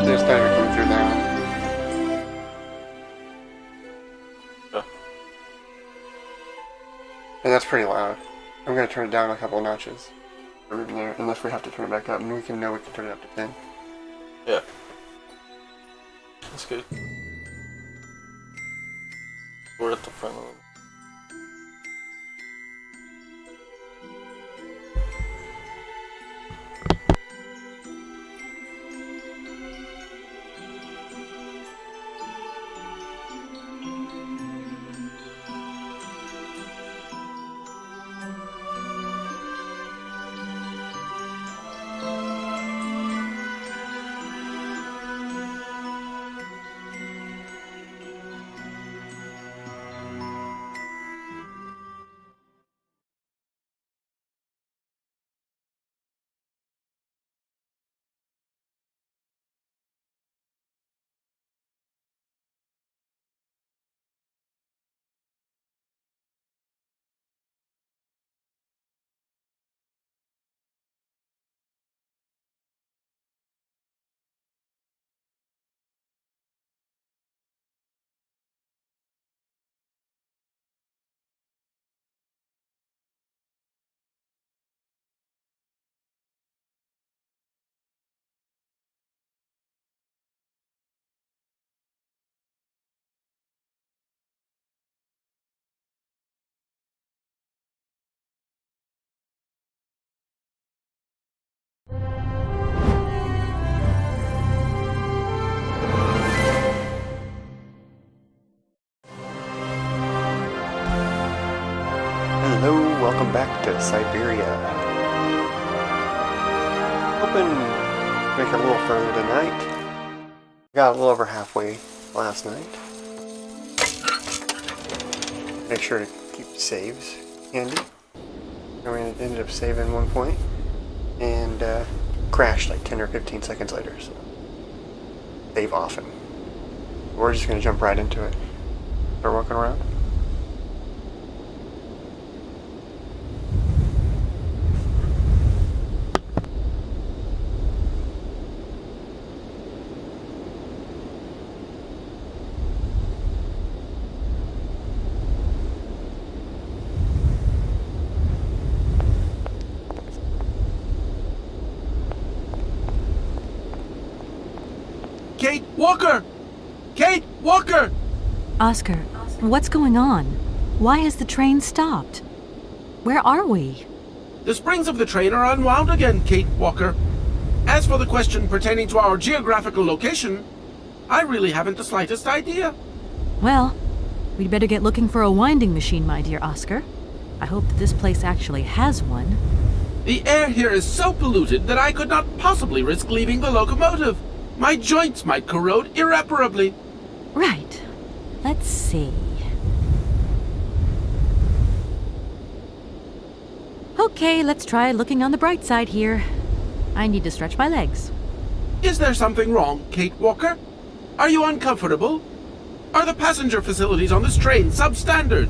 There's timer coming through now. Yeah. And that's pretty loud. I'm going to turn it down a couple of notches. Even there, unless we have to turn it back up, and we can turn it up to 10. Yeah. That's good. We're at the front of them. Hello, welcome back to Syberia. Hoping to make it a little further tonight. Got a little over halfway last night. Make sure to keep the saves handy. I mean, it ended up saving one point and crashed like 10 or 15 seconds later, so save often. We're just going to jump right into it. Start walking around. Kate Walker! Kate Walker! Oscar, what's going on? Why has the train stopped? Where are we? The springs of the train are unwound again, Kate Walker. As for the question pertaining to our geographical location, I really haven't the slightest idea. Well, we'd better get looking for a winding machine, my dear Oscar. I hope that this place actually has one. The air here is so polluted that I could not possibly risk leaving the locomotive. My joints might corrode irreparably. Right. Let's see. Okay, let's try looking on the bright side here. I need to stretch my legs. Is there something wrong, Kate Walker? Are you uncomfortable? Are the passenger facilities on this train substandard?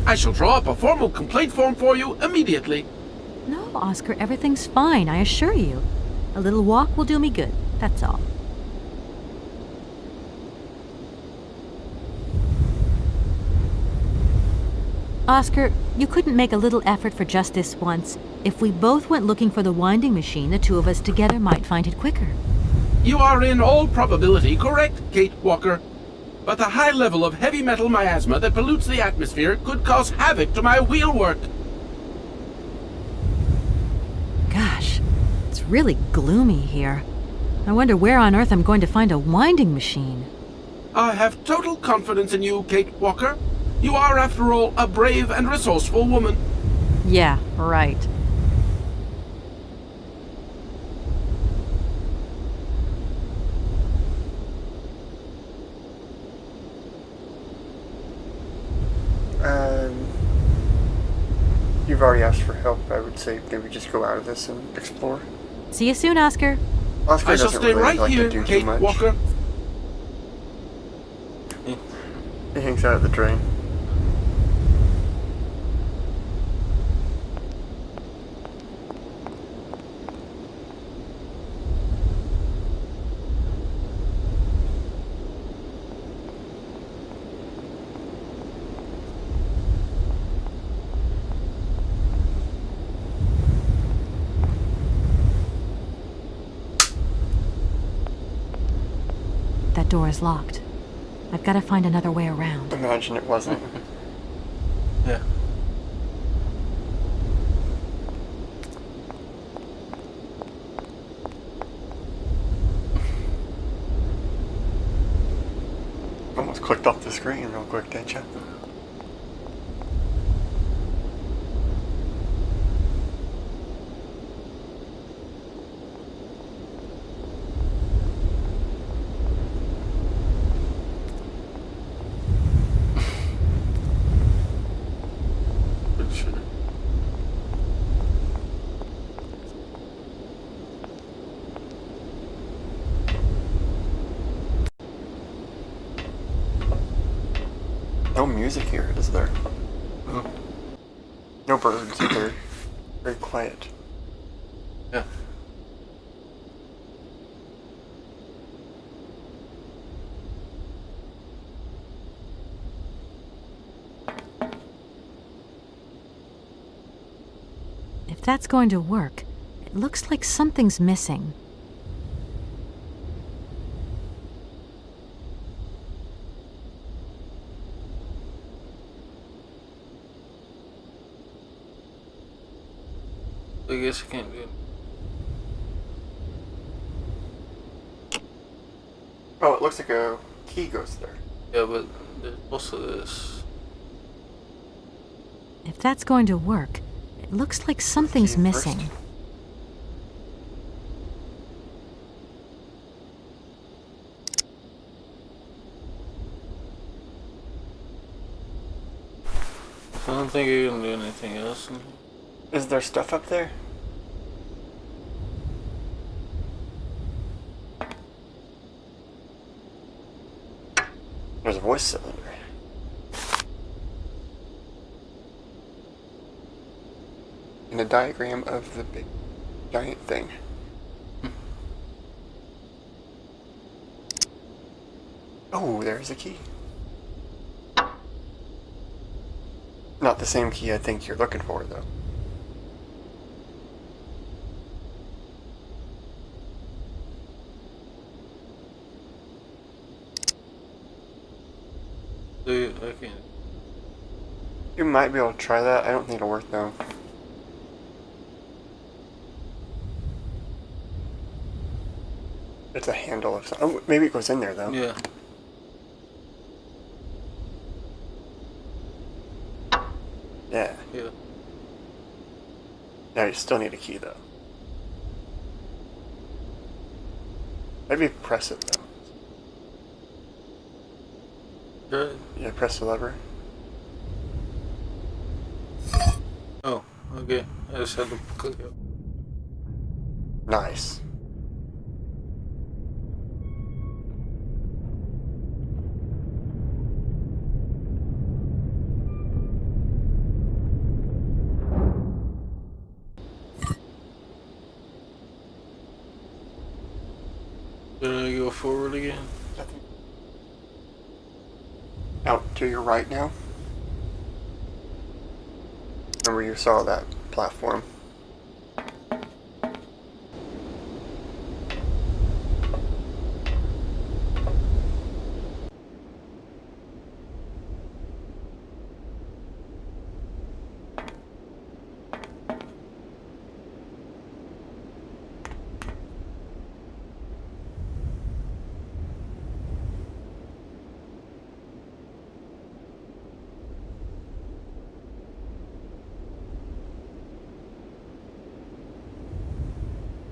I shall draw up a formal complaint form for you immediately. No, Oscar, everything's fine, I assure you. A little walk will do me good, that's all. Oscar, you couldn't make a little effort for just this once. If we both went looking for the winding machine, the two of us together might find it quicker. You are in all probability correct, Kate Walker. But the high level of heavy metal miasma that pollutes the atmosphere could cause havoc to my wheelwork. Gosh, it's really gloomy here. I wonder where on earth I'm going to find a winding machine. I have total confidence in you, Kate Walker. You are, after all, a brave and resourceful woman. Yeah, right. You've already asked for help. I would say maybe just go out of this and explore. See you soon, Oscar. Oscar I shall doesn't stay really right like here, to do Kate too much. Walker. He hangs out at the train. That door is locked. I've got to find another way around. Imagine it wasn't. Yeah. Almost clicked off the screen real quick, didn't you? No music here, is there? No birds either. Very quiet. Yeah. If that's going to work, it looks like something's missing. I guess I can't do it. Oh, it looks like a key goes there. Yeah, but there's also this. If that's going to work, it looks like something's Key missing. first. I don't think you can do anything else in here. Is there stuff up there? There's a voice cylinder. And a diagram of the big giant thing. Oh, there's a key. Not the same key I think you're looking for, though. I can't. You might be able to try that. I don't think it'll work, though. It's a handle of some. Oh, maybe it goes in there though. Yeah. Yeah. Yeah. Now you still need a key though. Maybe press it though. Good. Yeah, press the lever. Oh, okay. I just had to click it. Nice. Did I go forward again? Out to your right now. Remember you saw that platform.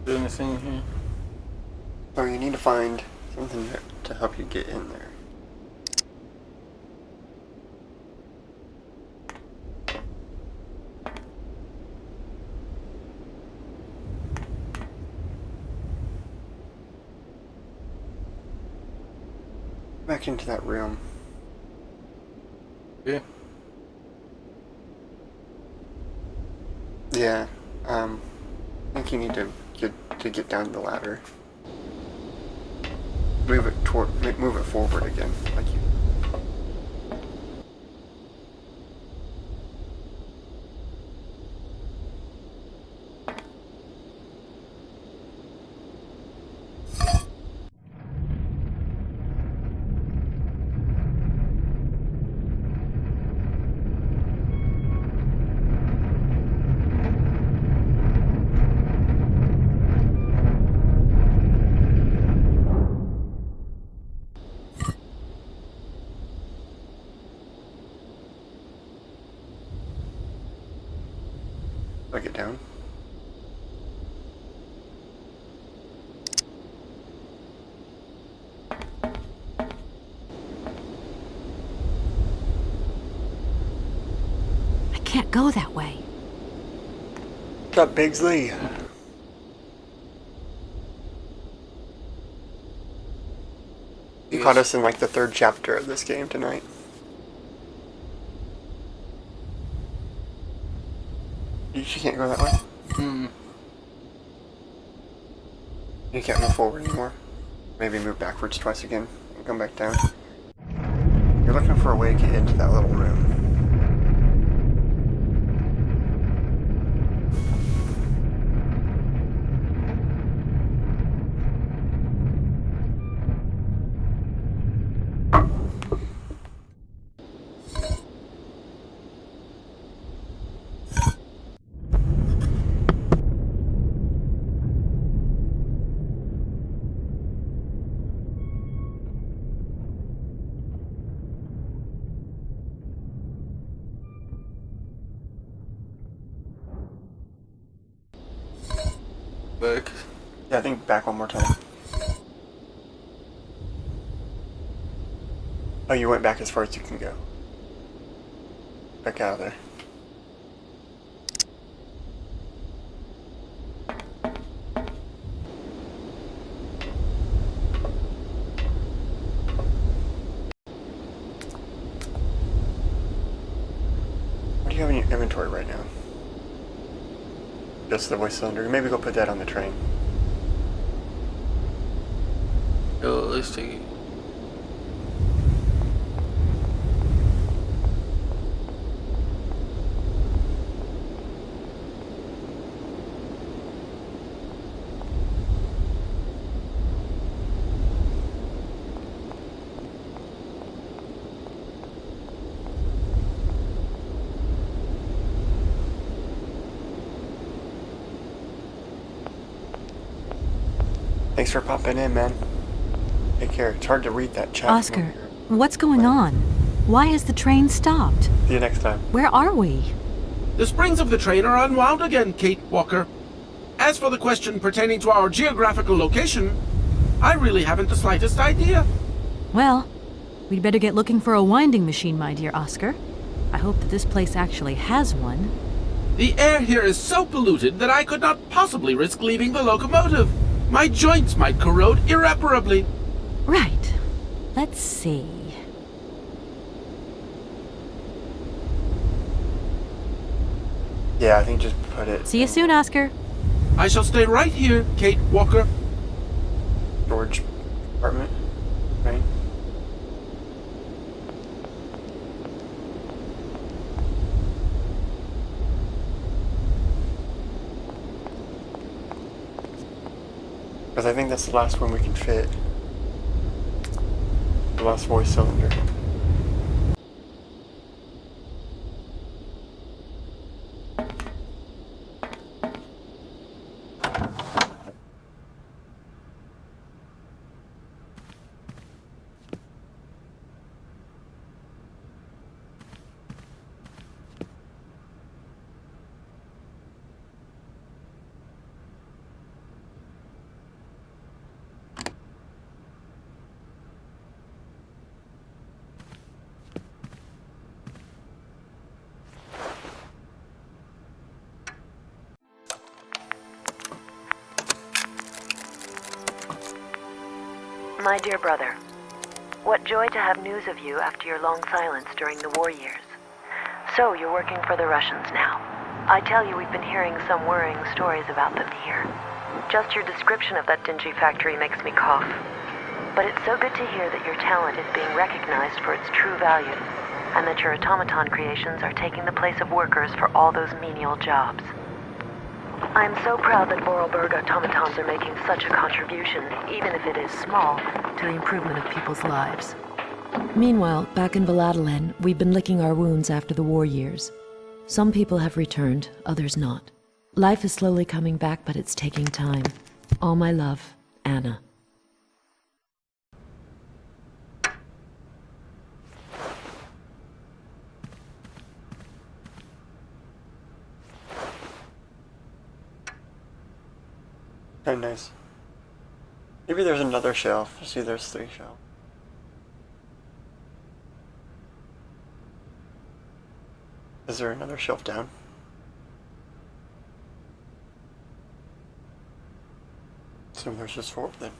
Do anything here? So you need to find something to help you get in there. Back into that room. Yeah. Yeah. I think you need to get down the ladder. Move it forward again, like you. Get down. I can't go that way. What's up, Bigsley? You caught us in like the 3rd chapter of this game tonight. You can't go that way? Hmm. You can't move forward anymore. Maybe move backwards twice again and come back down. You're looking for a way to get into that little room. Back. Yeah, I think back one more time. Oh, you went back as far as you can go. Back out of there. What do you have in your inventory right now? Just the voice cylinder. Maybe go put that on the train. Oh, let's take it. Thanks for popping in, man. Take care. It's hard to read that chat. Oscar, what's going on? Why has the train stopped? See you next time. Where are we? The springs of the train are unwound again, Kate Walker. As for the question pertaining to our geographical location, I really haven't the slightest idea. Well, we'd better get looking for a winding machine, my dear Oscar. I hope that this place actually has one. The air here is so polluted that I could not possibly risk leaving the locomotive. My joints might corrode irreparably. Right. Let's see. Yeah, I think just put it. See you soon, Oscar. I shall stay right here, Kate Walker. Storage apartment, right? Because I think that's the last one we can fit. The last voice cylinder. My dear brother, what joy to have news of you after your long silence during the war years. So, you're working for the Russians now. I tell you, we've been hearing some worrying stories about them here. Just your description of that dingy factory makes me cough. But it's so good to hear that your talent is being recognized for its true value, and that your automaton creations are taking the place of workers for all those menial jobs. I'm so proud that Voralberg automatons are making such a contribution, even if it is small, to the improvement of people's lives. Meanwhile, back in Valadilene, we've been licking our wounds after the war years. Some people have returned, others not. Life is slowly coming back, but it's taking time. All my love, Anna. Very nice. Maybe there's another shelf. See, there's 3 shelves. Is there another shelf down? So there's just 4 then.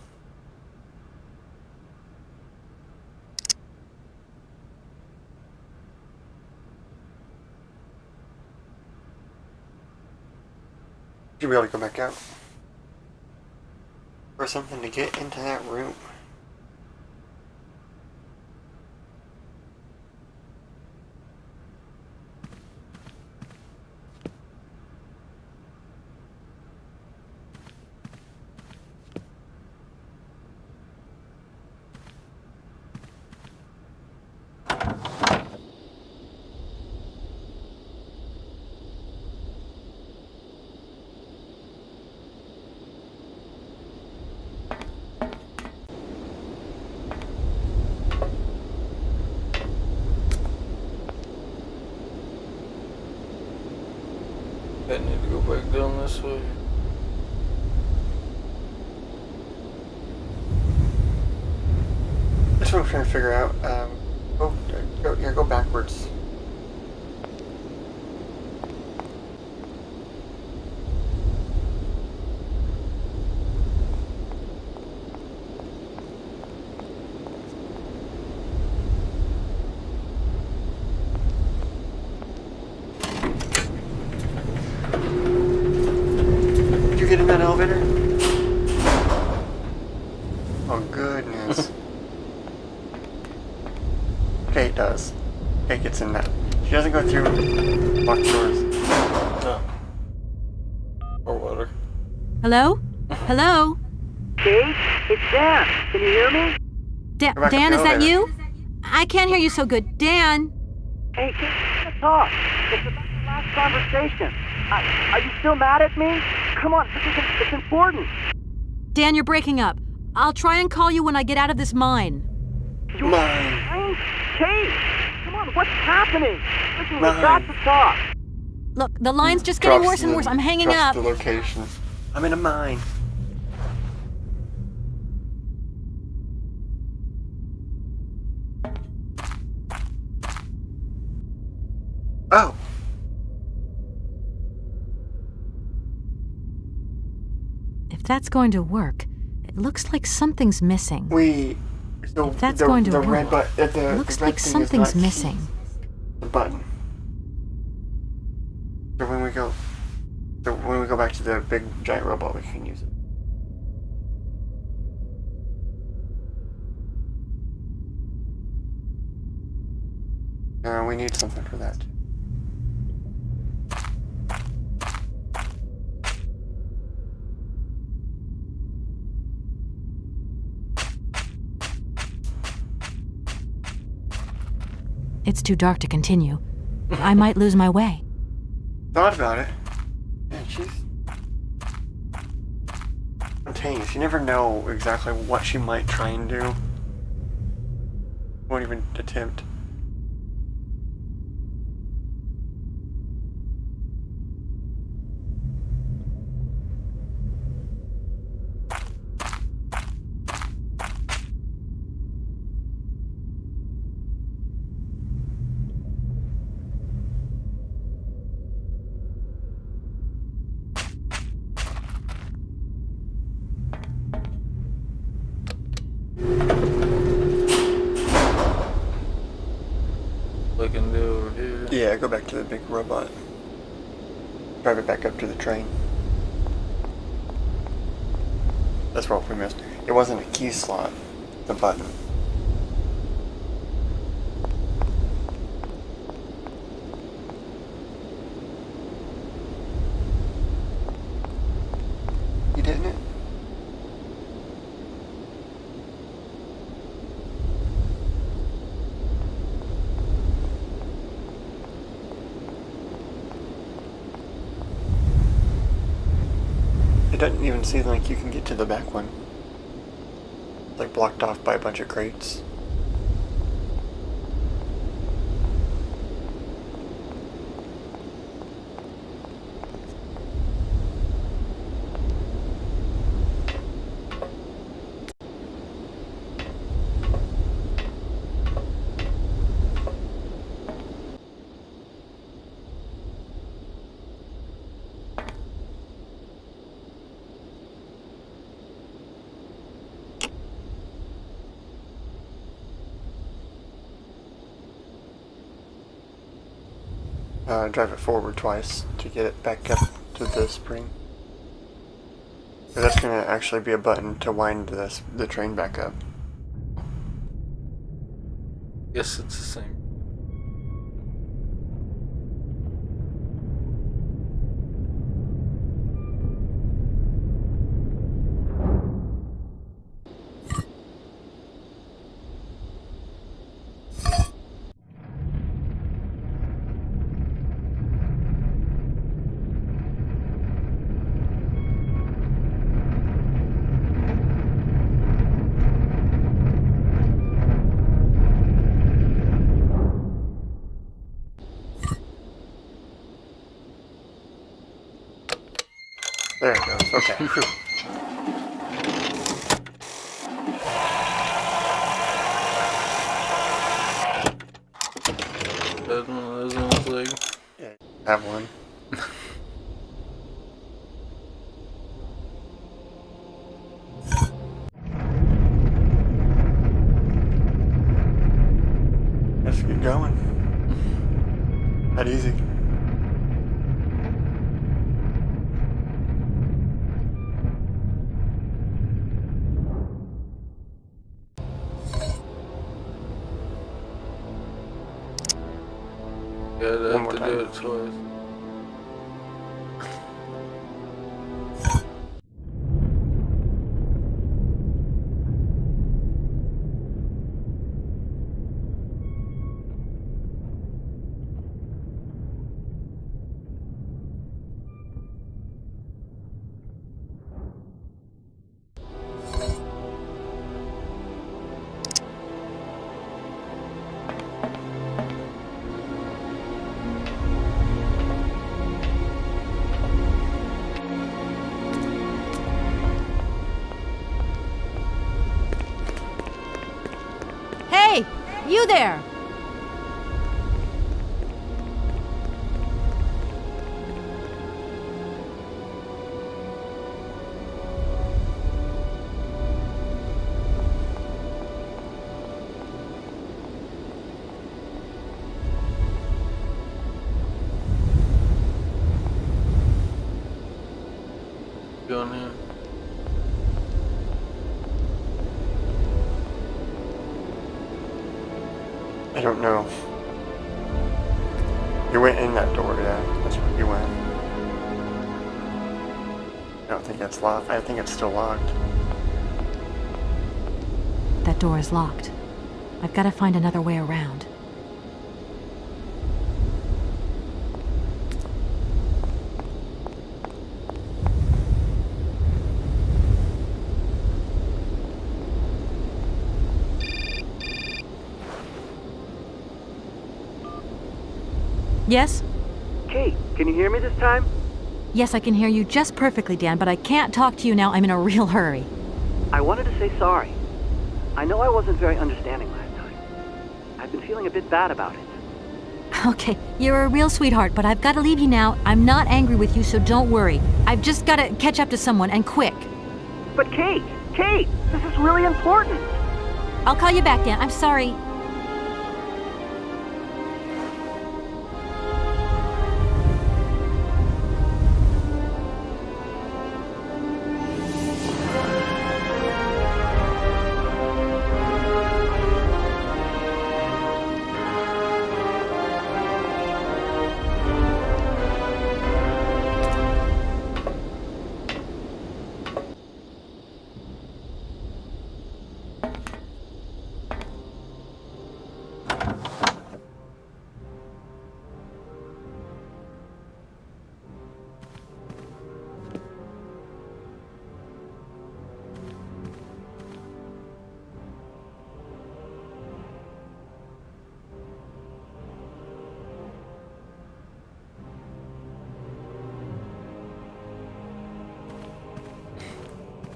Should be able to go back out. Or something to get into that room. I need to go back down this way. That's what I'm trying to figure out. Go backwards. Did you get in that elevator? Oh goodness. Kate does. Kate gets in that. She doesn't go through locked doors. No. Or water. Hello? Hello? Kate, it's Dan. Can you hear me? back Dan, up is the that elevator. you? I can't hear you so good. Dan! Hey, Kate, let's talk. It's about the last conversation. Are you still mad at me? Come on, it's important. Dan, you're breaking up. I'll try and call you when I get out of this mine. Mine. Kate! Come on, what's happening? Listen, we've Mine. got to talk. Look, the line's just getting Drops worse and the- worse. I'm hanging drops up. the location. I'm in a mine. Oh. If that's going to work, it looks like something's missing. So If that's going to the work, red button. The It looks red like thing is something's not missing. the button. So when we go back to the big giant robot, we can use it. We need something for that too. It's too dark to continue. I might lose my way. Thought about it. Man, she's spontaneous. You never know exactly what she might try and do. Won't even attempt. I can do over here. Yeah, go back to the big robot. Drive it back up to the train. That's what we missed. It wasn't a key slot, the button. You didn't it? It doesn't even seem like you can get to the back one. It's like blocked off by a bunch of crates. Drive it forward twice to get it back up to the spring. So that's going to actually be a button to wind the train back up. Yes, it's the same. There it goes. Okay. Whew. That's one of those ones like. Yeah, have one. Let's get going. That easy. Yeah, I One have more to time. do it twice. You there! Going in. I don't know. You went in that door, yeah. That's where you went. I don't think that's locked. I think it's still locked. That door is locked. I've got to find another way around. Yes? Kate, can you hear me this time? Yes, I can hear you just perfectly, Dan, but I can't talk to you now. I'm in a real hurry. I wanted to say sorry. I know I wasn't very understanding last time. I've been feeling a bit bad about it. Okay, you're a real sweetheart, but I've got to leave you now. I'm not angry with you, so don't worry. I've just got to catch up to someone, and quick. But Kate, this is really important. I'll call you back, Dan. I'm sorry.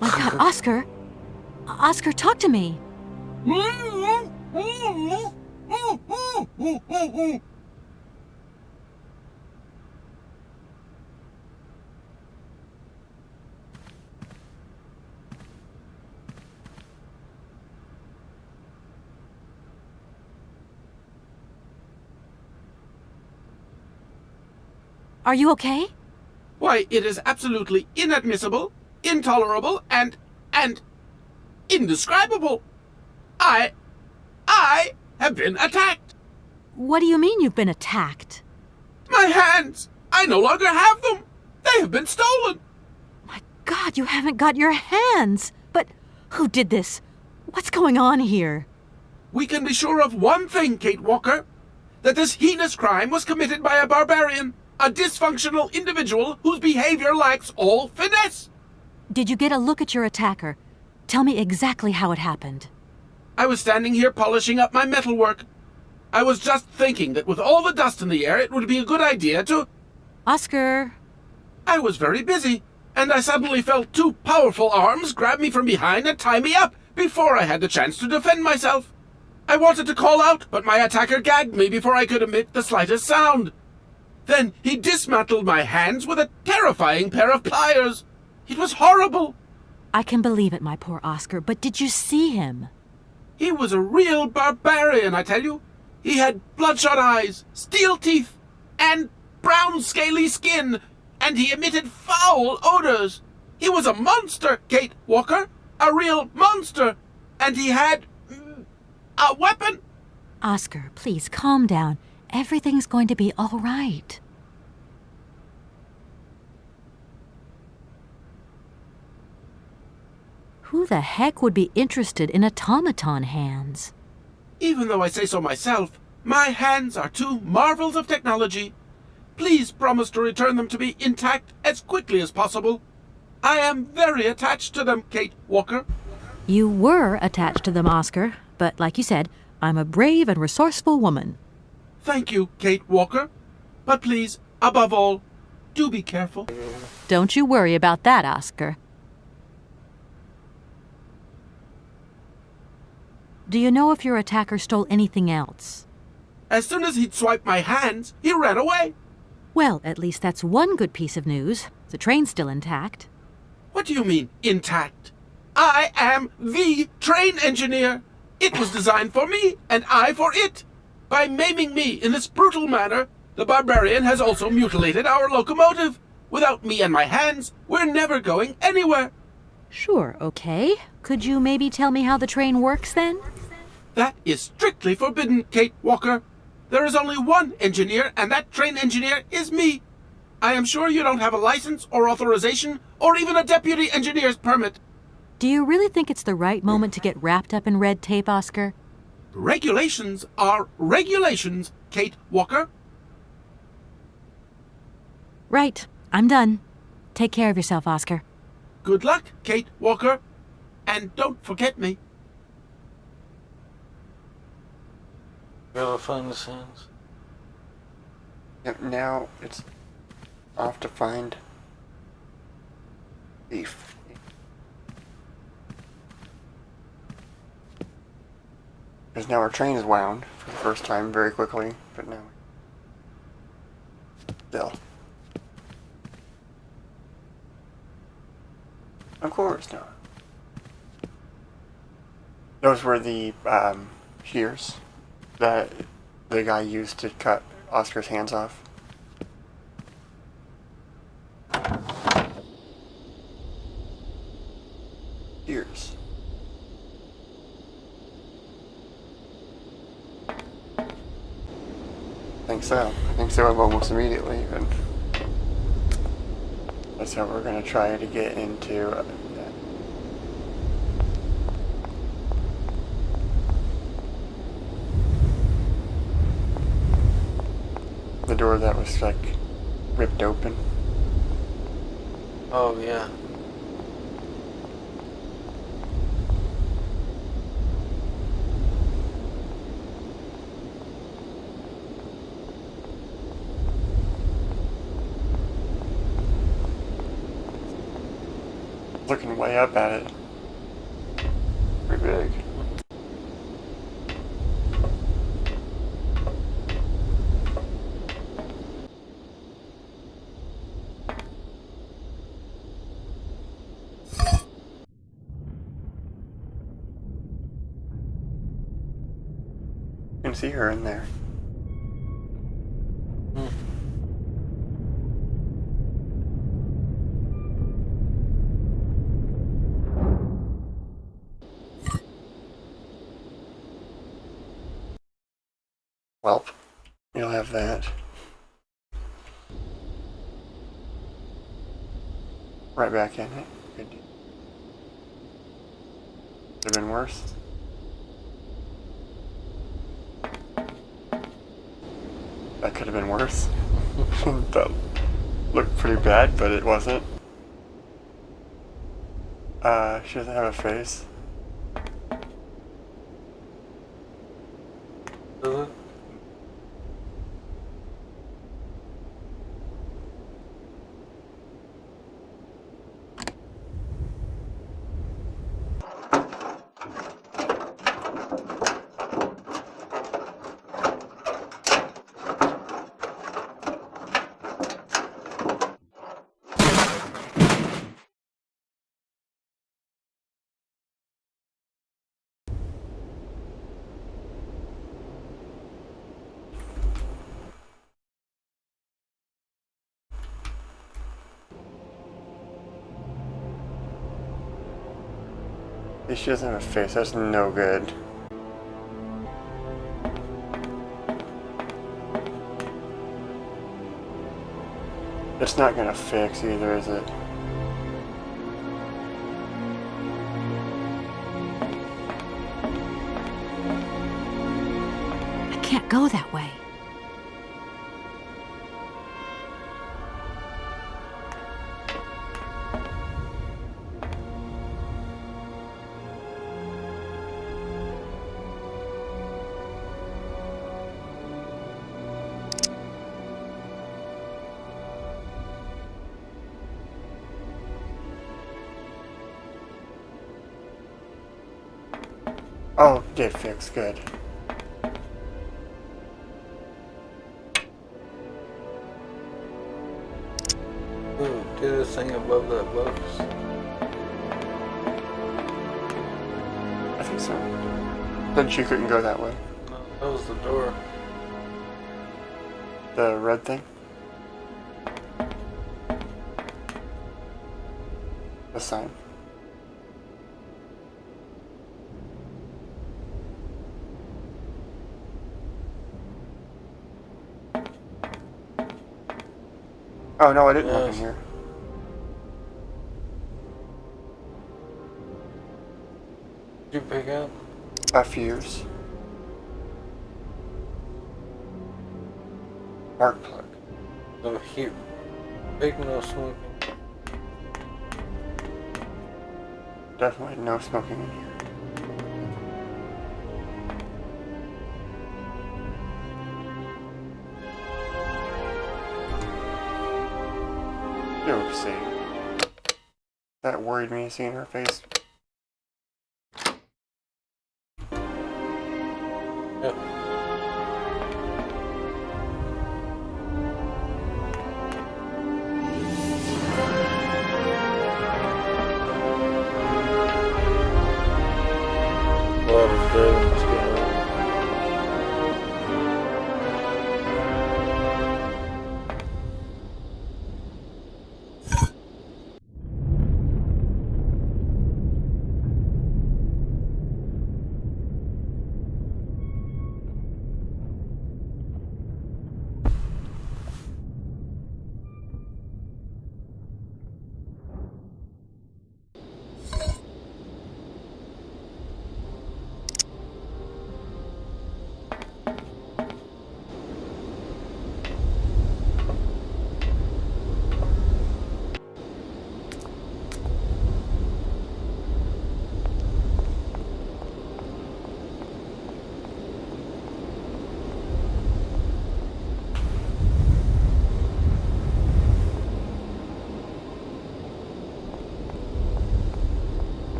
My God, Oscar! Oscar, talk to me! Are you okay? Why, it is absolutely inadmissible, intolerable, and indescribable. I have been attacked. What do you mean you've been attacked? My hands! I no longer have them! They have been stolen! My God, you haven't got your hands! But who did this? What's going on here? We can be sure of one thing, Kate Walker. That this heinous crime was committed by a barbarian. A dysfunctional individual whose behavior lacks all finesse. Did you get a look at your attacker? Tell me exactly how it happened. I was standing here polishing up my metalwork. I was just thinking that with all the dust in the air, it would be a good idea to... Oscar! I was very busy, and I suddenly felt two powerful arms grab me from behind and tie me up before I had the chance to defend myself. I wanted to call out, but my attacker gagged me before I could emit the slightest sound. Then he dismantled my hands with a terrifying pair of pliers. It was horrible. I can believe it, my poor Oscar, but did you see him? He was a real barbarian, I tell you. He had bloodshot eyes, steel teeth, and brown scaly skin, and he emitted foul odors. He was a monster, Kate Walker, a real monster, and he had a weapon. Oscar, please calm down. Everything's going to be all right. Who the heck would be interested in automaton hands? Even though I say so myself, my hands are two marvels of technology. Please promise to return them to me intact as quickly as possible. I am very attached to them, Kate Walker. You were attached to them, Oscar, but like you said, I'm a brave and resourceful woman. Thank you, Kate Walker. But please, above all, do be careful. Don't you worry about that, Oscar. Do you know if your attacker stole anything else? As soon as he'd swiped my hands, he ran away. Well, at least that's one good piece of news. The train's still intact. What do you mean, intact? I am the train engineer. It was designed for me, and I for it. By maiming me in this brutal manner, the barbarian has also mutilated our locomotive. Without me and my hands, we're never going anywhere. Sure, okay. Could you maybe tell me how the train works then? That is strictly forbidden, Kate Walker. There is only one engineer, and that train engineer is me. I am sure you don't have a license or authorization or even a deputy engineer's permit. Do you really think it's the right moment to get wrapped up in red tape, Oscar? Regulations are regulations, Kate Walker. Right. I'm done. Take care of yourself, Oscar. Good luck, Kate Walker. And don't forget me. Gotta find the scenes. Yep, now it's off to find thief. Because now our train is wound for the first time very quickly, but now still. Of course not. Those were the shears that the guy used to cut Oscar's hands off. Shears. I think so. I think so almost immediately, even. That's how we're going to try to get into the door that was like ripped open. Oh, yeah. Looking way up at it. Pretty big. You can see her in there. Welp, you'll have that. Right back in it. Good deal. Could have been worse. That could have been worse. That looked pretty bad, but it wasn't. She doesn't have a face. Does it? She doesn't have a face, that's no good. It's not gonna fix either, is it? I can't go that way. Oh, did fix. Good. Ooh, do this thing above that box. I think so. Then she couldn't go that way. No, that was the door. The red thing? The sign. Oh no, I didn't look in Yes. here. Did you pick up? Fuse. Spark plug. No heat. Big no smoking. Definitely no smoking in here. Oopsie. That worried me, seeing her face. Yep. A lot of dragons going on.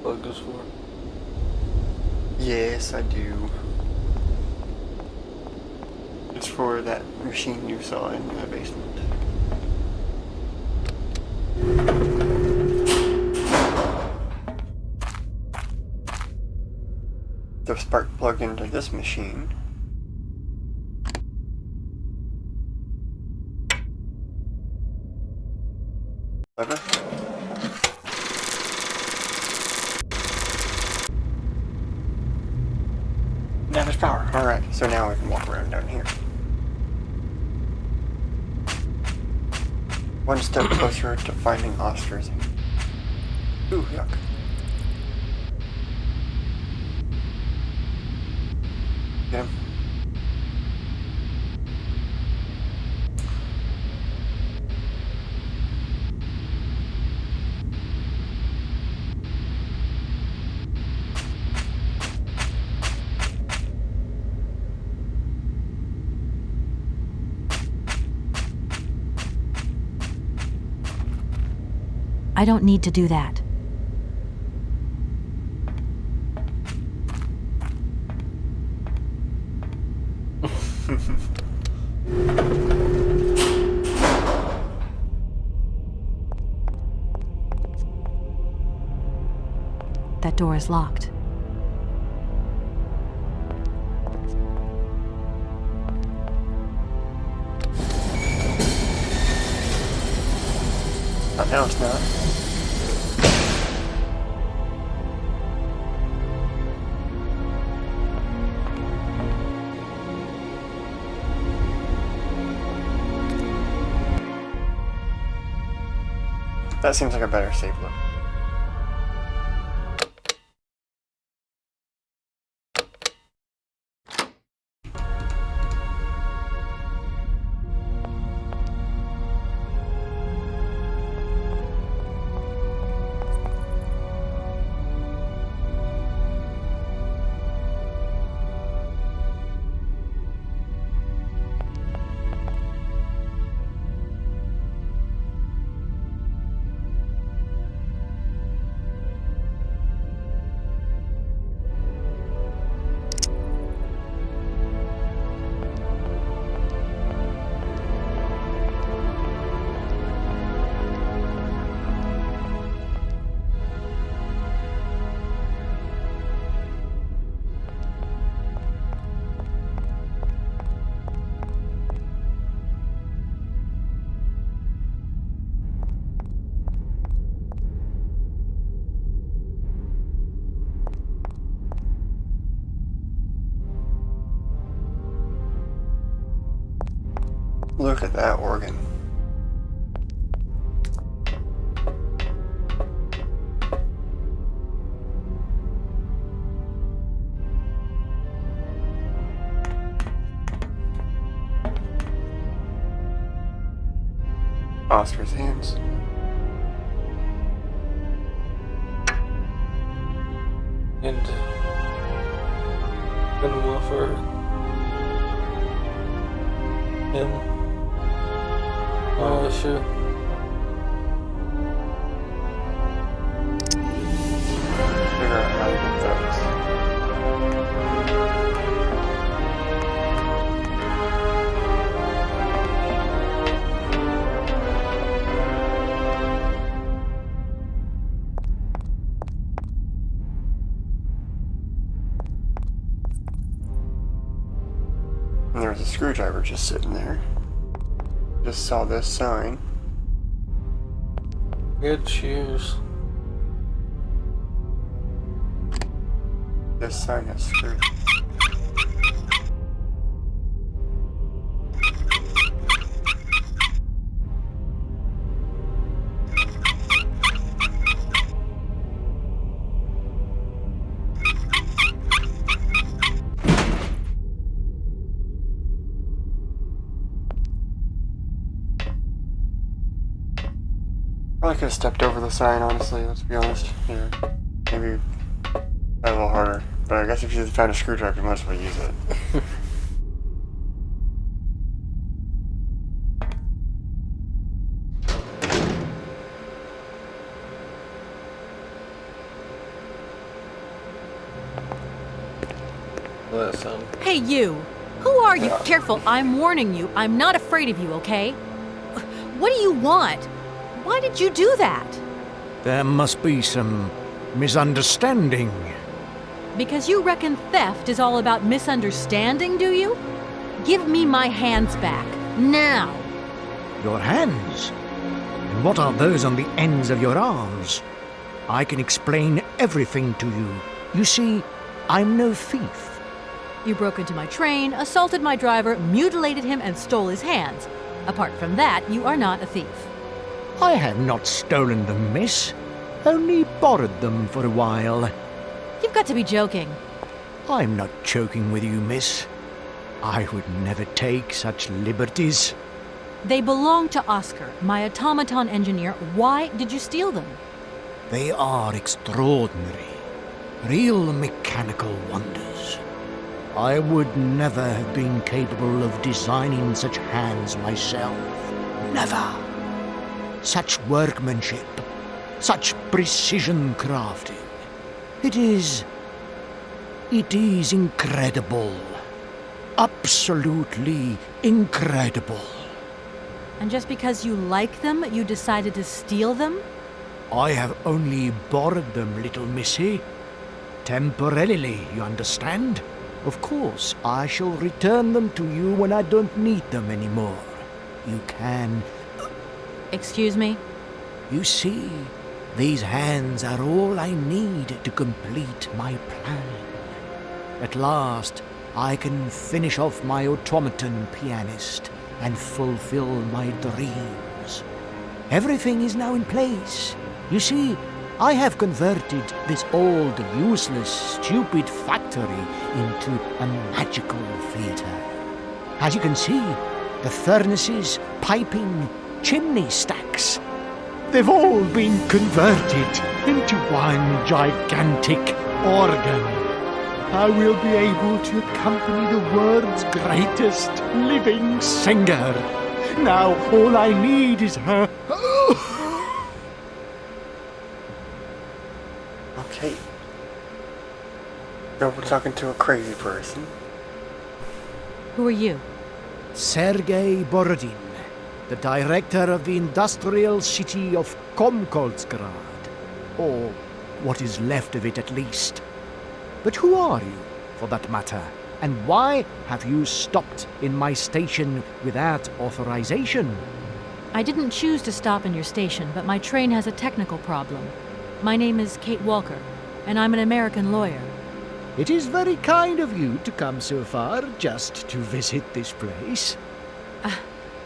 Plug this for? Yes, I do. It's for that machine you saw in the basement. The spark plug into this machine. Lever. Now there's power. Alright, so now we can walk around down here. One step closer to finding Oscar's. Ooh, yuck. Get him. I don't need to do that. That door is locked. Oh, now it's not. That seems like a better save look. Look at that organ. Oscar's hands. And gonna offer him. Sure. Figure out how to get those. And there was a screwdriver just sitting there. Just saw this sign. Good shoes. This sign has screws. Probably could have stepped over the sign, honestly, let's be honest. Here, maybe a little harder. But I guess if you found a screwdriver, you might as well use it. Well, that sound. Hey, you! Who are you? Careful, I'm warning you. I'm not afraid of you, okay? What do you want? Why did you do that? There must be some misunderstanding. Because you reckon theft is all about misunderstanding, do you? Give me my hands back. Now! Your hands? And what are those on the ends of your arms? I can explain everything to you. You see, I'm no thief. You broke into my train, assaulted my driver, mutilated him, and stole his hands. Apart from that, you are not a thief. I have not stolen them, miss. Only borrowed them for a while. You've got to be joking. I'm not joking with you, miss. I would never take such liberties. They belong to Oscar, my automaton engineer. Why did you steal them? They are extraordinary. Real mechanical wonders. I would never have been capable of designing such hands myself. Never. Such workmanship. Such precision crafting. It is incredible. Absolutely incredible. And just because you like them, you decided to steal them? I have only borrowed them, little missy. Temporarily, you understand? Of course, I shall return them to you when I don't need them anymore. You can... Excuse me? You see, these hands are all I need to complete my plan. At last, I can finish off my automaton pianist and fulfill my dreams. Everything is now in place. You see, I have converted this old, useless, stupid factory into a magical theater. As you can see, the furnaces, piping, chimney stacks, they've all been converted into one gigantic organ. I will be able to accompany the world's greatest living singer. Now all I need is her... Okay. So we're talking to a crazy person. Who are you? Sergei Borodin, the director of the industrial city of Komkoltsgrad. Or what is left of it, at least. But who are you, for that matter? And why have you stopped in my station without authorization? I didn't choose to stop in your station, but my train has a technical problem. My name is Kate Walker, and I'm an American lawyer. It is very kind of you to come so far just to visit this place.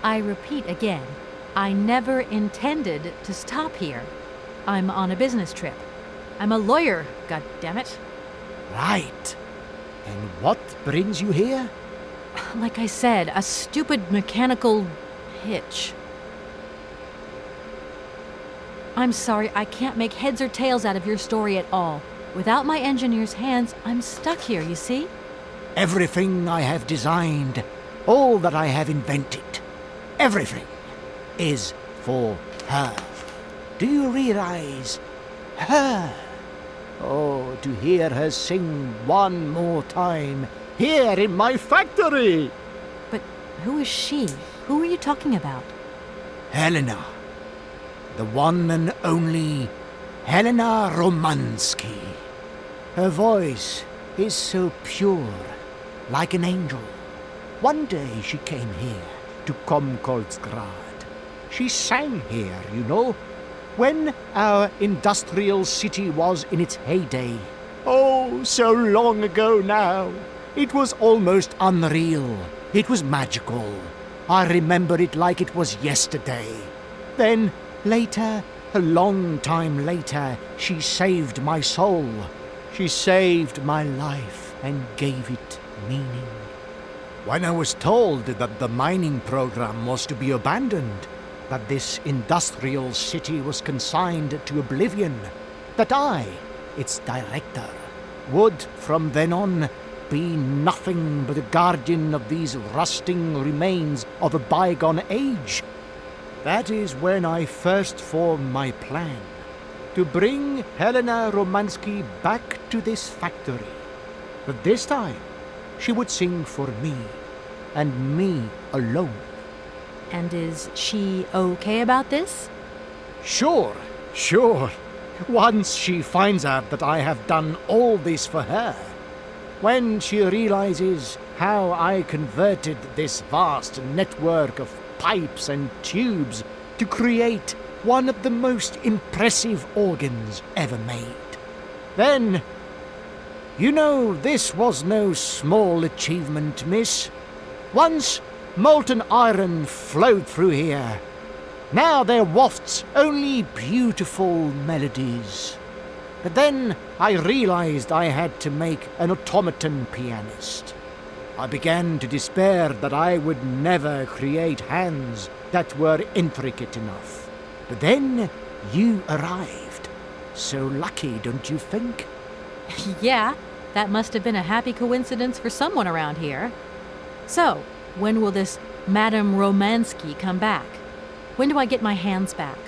I repeat again, I never intended to stop here. I'm on a business trip. I'm a lawyer, goddammit. Right. And what brings you here? Like I said, a stupid mechanical hitch. I'm sorry, I can't make heads or tails out of your story at all. Without my engineer's hands, I'm stuck here, you see? Everything I have designed, all that I have invented, everything is for her. Do you realize? Her. Oh, to hear her sing one more time, here in my factory! But who is she? Who are you talking about? Helena. The one and only Helena Romansky. Her voice is so pure, like an angel. One day she came here to Komkolsgrad. She sang here, you know, when our industrial city was in its heyday. Oh, so long ago now. It was almost unreal. It was magical. I remember it like it was yesterday. Then, later, a long time later, she saved my soul. She saved my life and gave it meaning. When I was told that the mining program was to be abandoned, that this industrial city was consigned to oblivion, that I, its director, would from then on be nothing but a guardian of these rusting remains of a bygone age, that is when I first formed my plan to bring Helena Romansky back to this factory. But this time, she would sing for me, and me alone. And is she okay about this? Sure. Once she finds out that I have done all this for her, when she realizes how I converted this vast network of pipes and tubes to create one of the most impressive organs ever made, then, you know, this was no small achievement, miss. Once molten iron flowed through here. Now there wafts only beautiful melodies. But then I realized I had to make an automaton pianist. I began to despair that I would never create hands that were intricate enough. But then you arrived. So lucky, don't you think? Yeah, that must have been a happy coincidence for someone around here. So, when will this Madame Romansky come back? When do I get my hands back?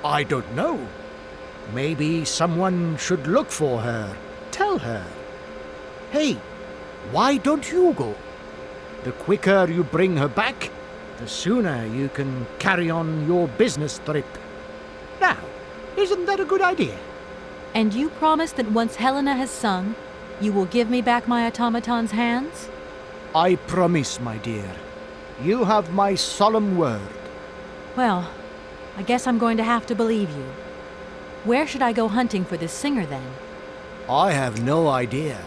I don't know. Maybe someone should look for her. Tell her. Hey, why don't you go? The quicker you bring her back, the sooner you can carry on your business trip. Now, isn't that a good idea? And you promise that once Helena has sung, you will give me back my automaton's hands? I promise, my dear. You have my solemn word. Well, I guess I'm going to have to believe you. Where should I go hunting for this singer, then? I have no idea.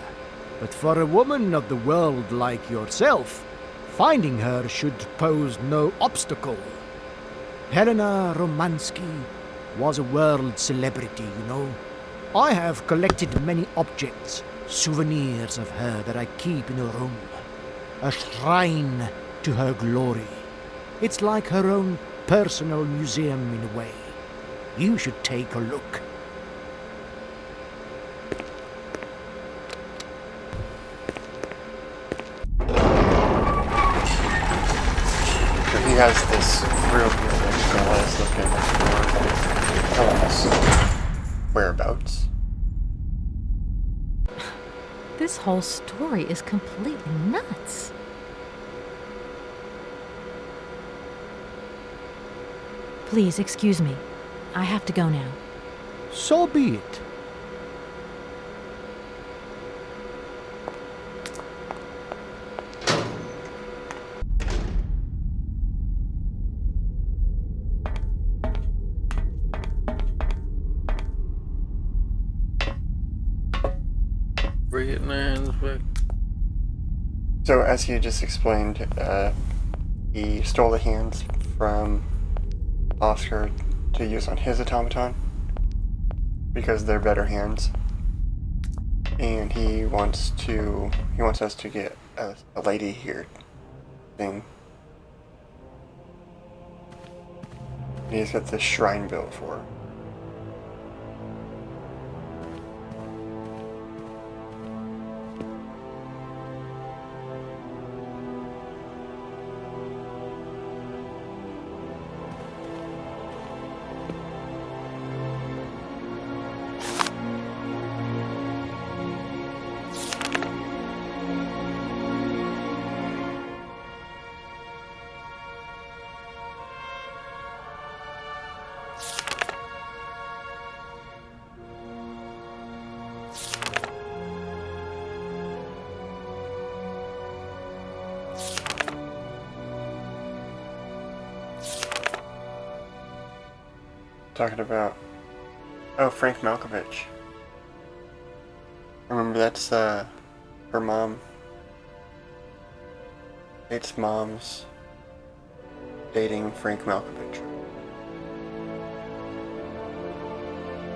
But for a woman of the world like yourself, finding her should pose no obstacle. Helena Romansky was a world celebrity, you know. I have collected many objects, souvenirs of her that I keep in a room. A shrine to her glory. It's like her own personal museum in a way. You should take a look. So he has this room here that he's going to let us look in, telling us whereabouts. This whole story is completely nuts. Please, excuse me. I have to go now. So be it. We're getting our hands back. So as you just explained, he stole the hands from Oscar to use on his automaton because they're better hands, and he wants us to get a lady here thing. And he's got this shrine built for her. Talking about, oh, Frank Malkovich. Remember, that's her mom. Kate's mom's dating Frank Malkovich.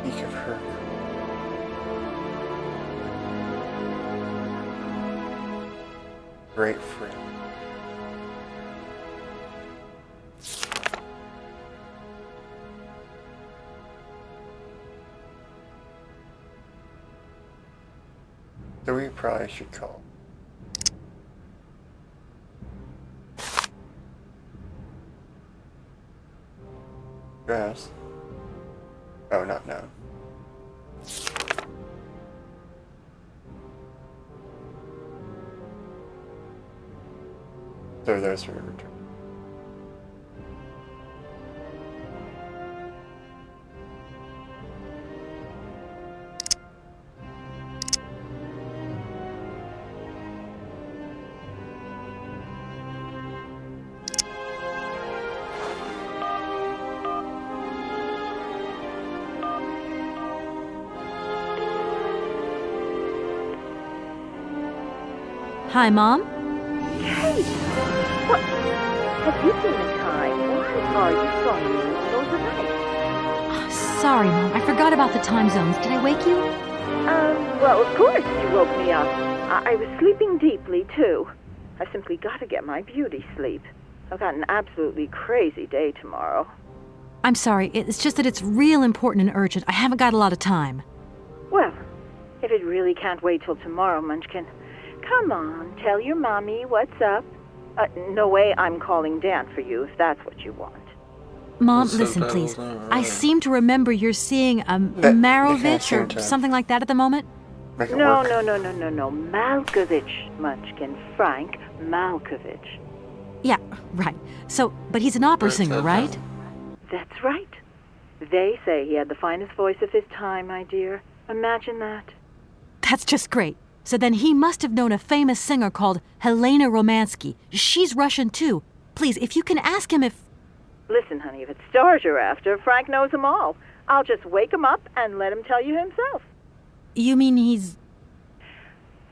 Speak of her. Great friend. So we probably should call. Yes. Oh, not known. So there's her return. Hi, Mom. Hey! What? Have you been in time? Why are you phoning me in the middle of the night? Sorry, Mom. I forgot about the time zones. Did I wake you? Well, of course you woke me up. I was sleeping deeply, too. I've simply got to get my beauty sleep. I've got an absolutely crazy day tomorrow. I'm sorry. It's just that it's real important and urgent. I haven't got a lot of time. Well, if it really can't wait till tomorrow, Munchkin, come on, tell your mommy what's up. No way I'm calling Dan for you if that's what you want. Mom, The listen, subtitles please. aren't I right. seem to remember you're seeing a They Marovich can't seem or to something like that at the moment? Make it No, work. no. Malkovich, Munchkin. Frank Malkovich. Yeah, right. So, but he's an opera singer, right? That's right. They say he had the finest voice of his time, my dear. Imagine that. That's just great. So then he must have known a famous singer called Helena Romansky. She's Russian, too. Please, if you can ask him if... Listen, honey, if it's stars you're after, Frank knows them all. I'll just wake him up and let him tell you himself. You mean he's...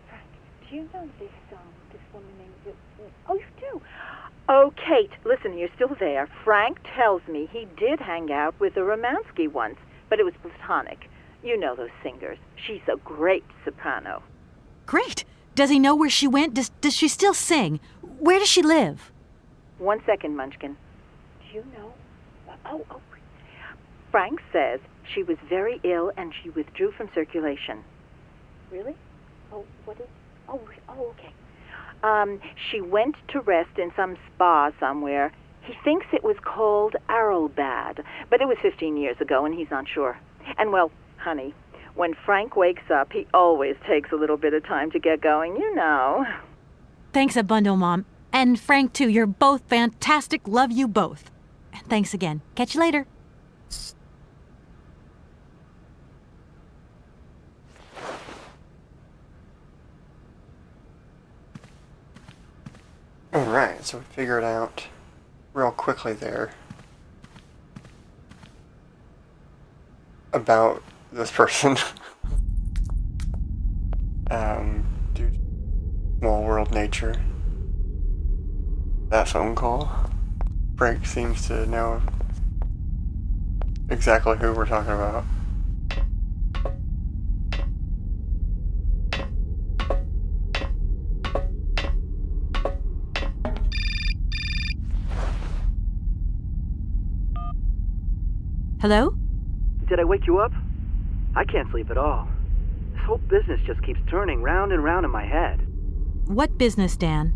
Frank, do you know this woman named... Oh, you do? Oh, Kate, listen, you're still there. Frank tells me he did hang out with a Romansky once, but it was platonic. You know those singers. She's a great soprano. Great. Does he know where she went? Does she still sing? Where does she live? 1 second, Munchkin. Do you know? Oh. Frank says she was very ill and she withdrew from circulation. Really? Oh, what is... Oh, okay. She went to rest in some spa somewhere. He thinks it was called Arlbad, but it was 15 years ago and he's not sure. And, well, honey, when Frank wakes up, he always takes a little bit of time to get going, you know. Thanks a bundle, Mom. And Frank, too. You're both fantastic. Love you both. And thanks again. Catch you later. Alright, so we figured out real quickly there about this person. Due to small world nature. that phone call. Frank seems to know exactly who we're talking about. Hello? Did I wake you up? I can't sleep at all. This whole business just keeps turning round and round in my head. What business, Dan?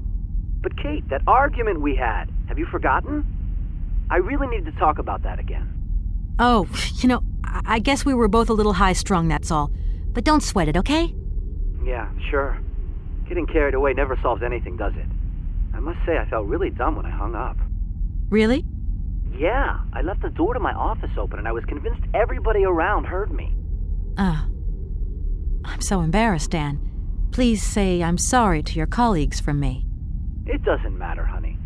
But Kate, that argument we had, have you forgotten? I really need to talk about that again. Oh, I guess we were both a little high-strung, that's all. But don't sweat it, okay? Yeah, sure. Getting carried away never solves anything, does it? I must say I felt really dumb when I hung up. Really? Yeah, I left the door to my office open and I was convinced everybody around heard me. I'm so embarrassed, Dan. Please say I'm sorry to your colleagues from me. It doesn't matter, honey.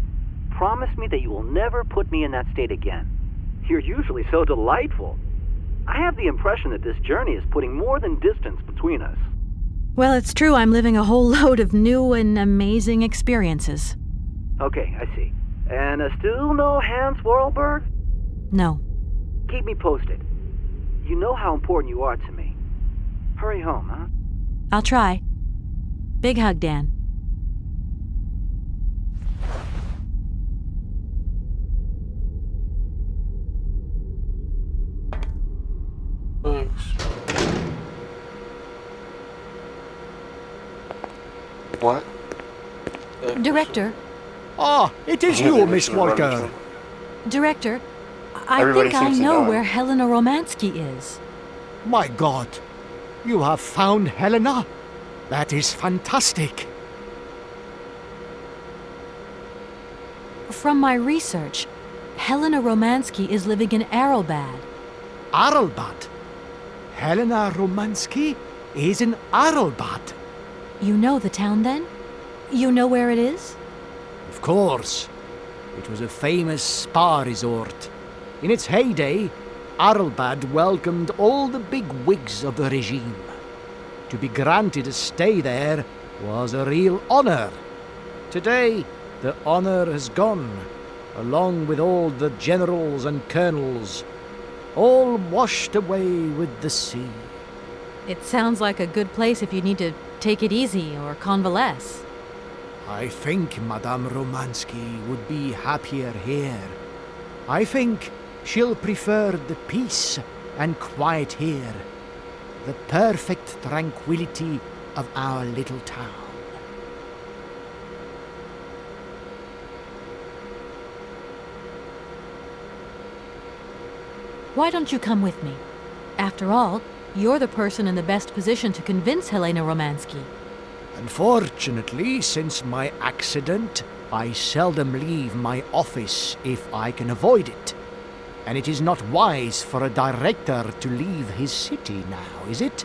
Promise me that you will never put me in that state again. You're usually so delightful. I have the impression that this journey is putting more than distance between us. Well, it's true I'm living a whole load of new and amazing experiences. Okay, I see. And still no Hans Voralberg? No. Keep me posted. You know how important you are to me. Hurry home, huh? I'll try. Big hug, Dan. Thanks. What? Director, Ah, it is you, Miss Walker. Director, I Everybody think I seems to know know where him. Helena Romansky is. My God, you have found Helena? That is fantastic. From my research, Helena Romansky is living in Arelbad. Arelbad? Helena Romansky is in Arelbad. You know the town, then? You know where it is? Of course. It was a famous spa resort. In its heyday, Arelbad welcomed all the big wigs of the regime. To be granted a stay there was a real honor. Today, the honor has gone, along with all the generals and colonels, all washed away with the sea. It sounds like a good place if you need to take it easy or convalesce. I think Madame Romansky would be happier here. I think she'll prefer the peace and quiet here, the perfect tranquility of our little town. Why don't you come with me? After all, you're the person in the best position to convince Helena Romansky. Unfortunately, since my accident, I seldom leave my office if I can avoid it. And it is not wise for a director to leave his city now, is it?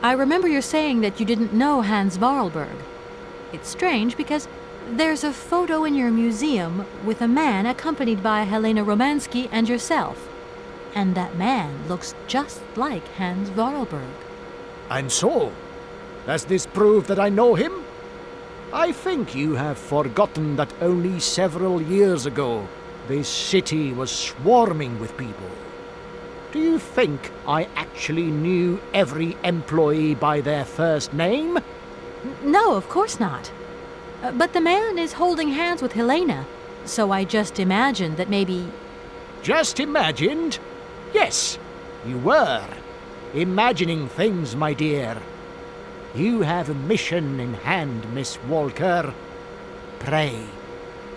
I remember you're saying that you didn't know Hans Voralberg. It's strange because there's a photo in your museum with a man accompanied by Helena Romansky and yourself. And that man looks just like Hans Voralberg. And so, does this prove that I know him? I think you have forgotten that only several years ago, this city was swarming with people. Do you think I actually knew every employee by their first name? No, of course not. But the man is holding hands with Helena, so I just imagined that maybe... Just imagined? Yes, you were. Imagining things, my dear. You have a mission in hand, Miss Walker. Pray,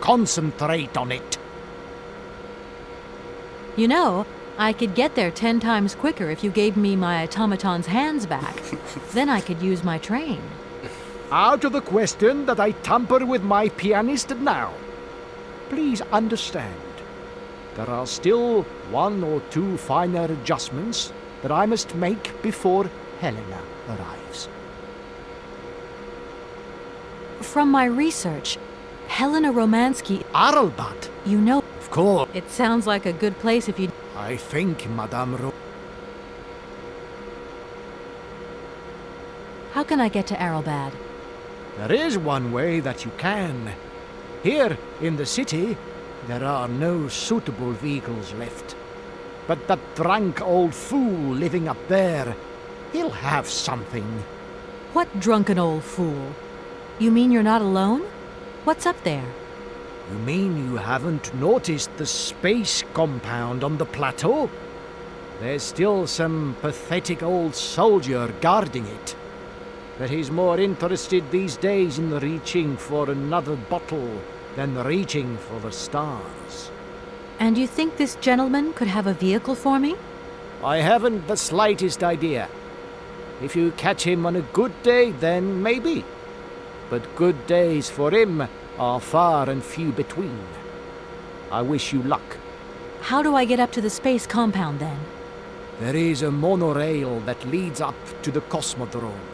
concentrate on it. You know, I could get there 10 times quicker if you gave me my automaton's hands back. Then I could use my train. Out of the question that I tamper with my pianist now. Please understand, there are still 1 or 2 finer adjustments that I must make before Helena arrives. From my research, Helena Romansky... Arelbad? You know... Of course. It sounds like a good place if you... I think, Madame How can I get to Arelbad? There is one way that you can. Here in the city, there are no suitable vehicles left. But that drunk old fool living up there, he'll have something. What drunken old fool? You mean you're not alone? What's up there? You mean you haven't noticed the space compound on the plateau? There's still some pathetic old soldier guarding it. But he's more interested these days in reaching for another bottle than reaching for the stars. And you think this gentleman could have a vehicle for me? I haven't the slightest idea. If you catch him on a good day, then maybe. But good days for him are far and few between. I wish you luck. How do I get up to the space compound then? There is a monorail that leads up to the Cosmodrome.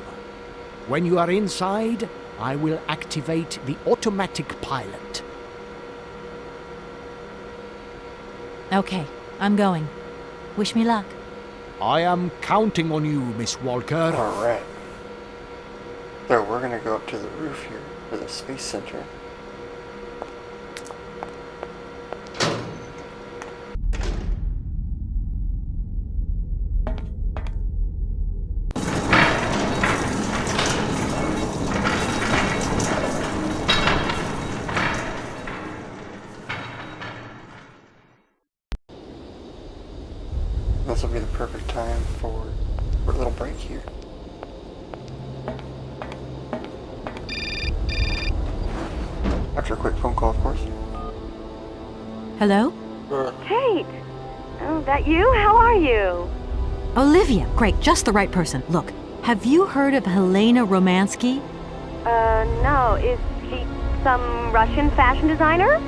When you are inside, I will activate the automatic pilot. Okay, I'm going. Wish me luck. I am counting on you, Miss Walker. Alright. So we're gonna go up to the roof here for the space center. This will be the perfect time for a little break here. After a quick phone call, of course. Hello? Kate! Oh, that you? How are you? Olivia! Great, just the right person. Look, have you heard of Helena Romansky? No. Is she some Russian fashion designer?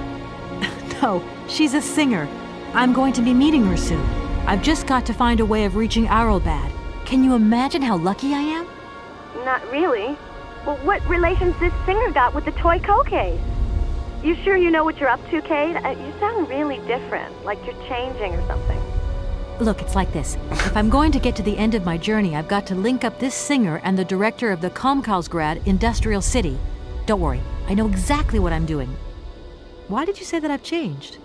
No, she's a singer. I'm going to be meeting her soon. I've just got to find a way of reaching Arlbad. Can you imagine how lucky I am? Not really. Well, what relation's this singer got with the toy case? You sure you know what you're up to, Kate? You sound really different, like you're changing or something. Look, it's like this. If I'm going to get to the end of my journey, I've got to link up this singer and the director of the Komkalsgrad Industrial City. Don't worry, I know exactly what I'm doing. Why did you say that I've changed?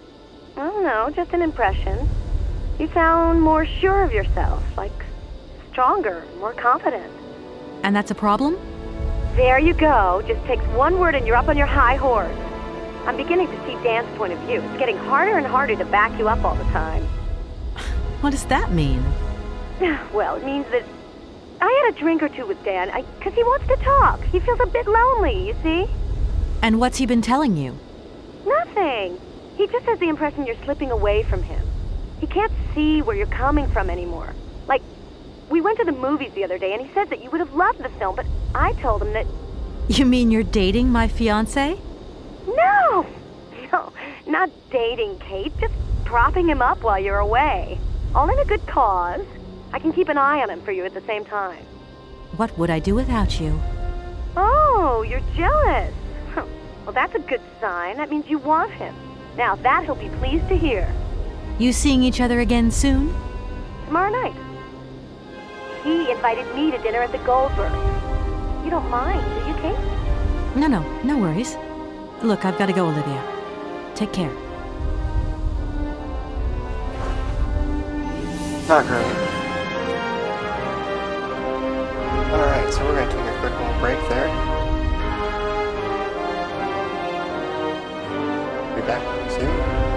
I don't know, just an impression. You sound more sure of yourself, like stronger, more confident. And that's a problem? There you go. Just takes one word and you're up on your high horse. I'm beginning to see Dan's point of view. It's getting harder and harder to back you up all the time. What does that mean? Well, it means that I had a drink or two with Dan, because he wants to talk. He feels a bit lonely, you see? And what's he been telling you? Nothing. He just has the impression you're slipping away from him. He can't see where you're coming from anymore. Like, we went to the movies the other day, and he said that you would have loved the film, but I told him that... You mean you're dating my fiancé? No! No, not dating, Kate. Just propping him up while you're away. All in a good cause. I can keep an eye on him for you at the same time. What would I do without you? Oh, you're jealous. Well, that's a good sign. That means you want him. Now, that he'll be pleased to hear. You seeing each other again soon? Tomorrow night. He invited me to dinner at the Goldberg. You don't mind, do you, Kate? No worries. Look, I've got to go, Olivia. Take care. Not really. Alright, so we're going to take a quick little break there. Be back soon.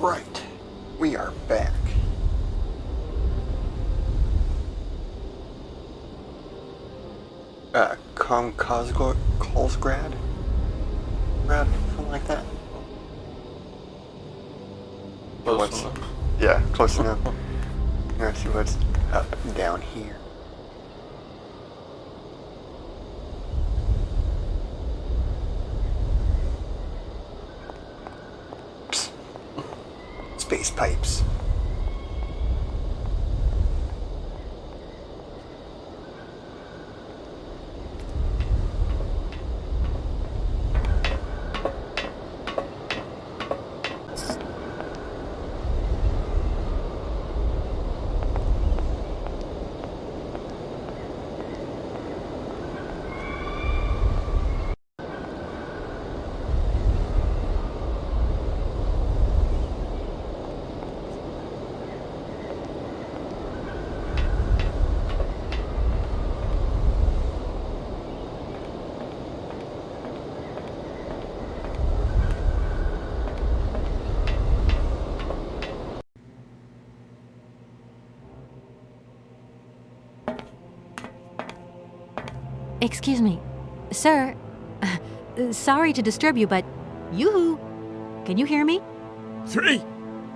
Right. We are back. Karlsgrad? Something like that. Close enough. Yeah, close enough. Let's see what's up down here. Psst. Space pipes. Excuse me. Sir, sorry to disturb you, but yoo-hoo! Can you hear me? 3,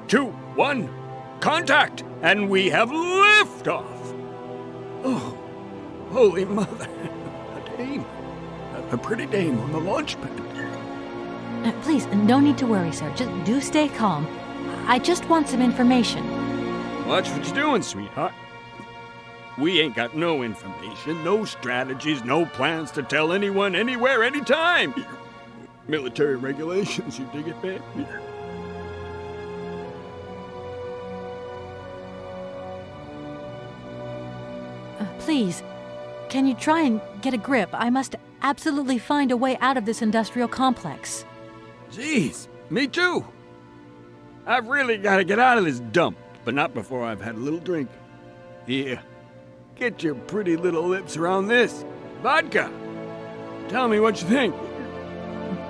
2, 1, contact! And we have liftoff! Oh, holy mother. A dame. A pretty dame on the launch pad. Please, no need to worry, sir. Just do stay calm. I just want some information. Watch what you're doing, sweetheart. We ain't got no information, no strategies, no plans to tell anyone, anywhere, anytime. Military regulations, you dig it, babe? Please, can you try and get a grip? I must absolutely find a way out of this industrial complex. Jeez, me too. I've really got to get out of this dump, but not before I've had a little drink. Here, get your pretty little lips around this. Vodka. Tell me what you think.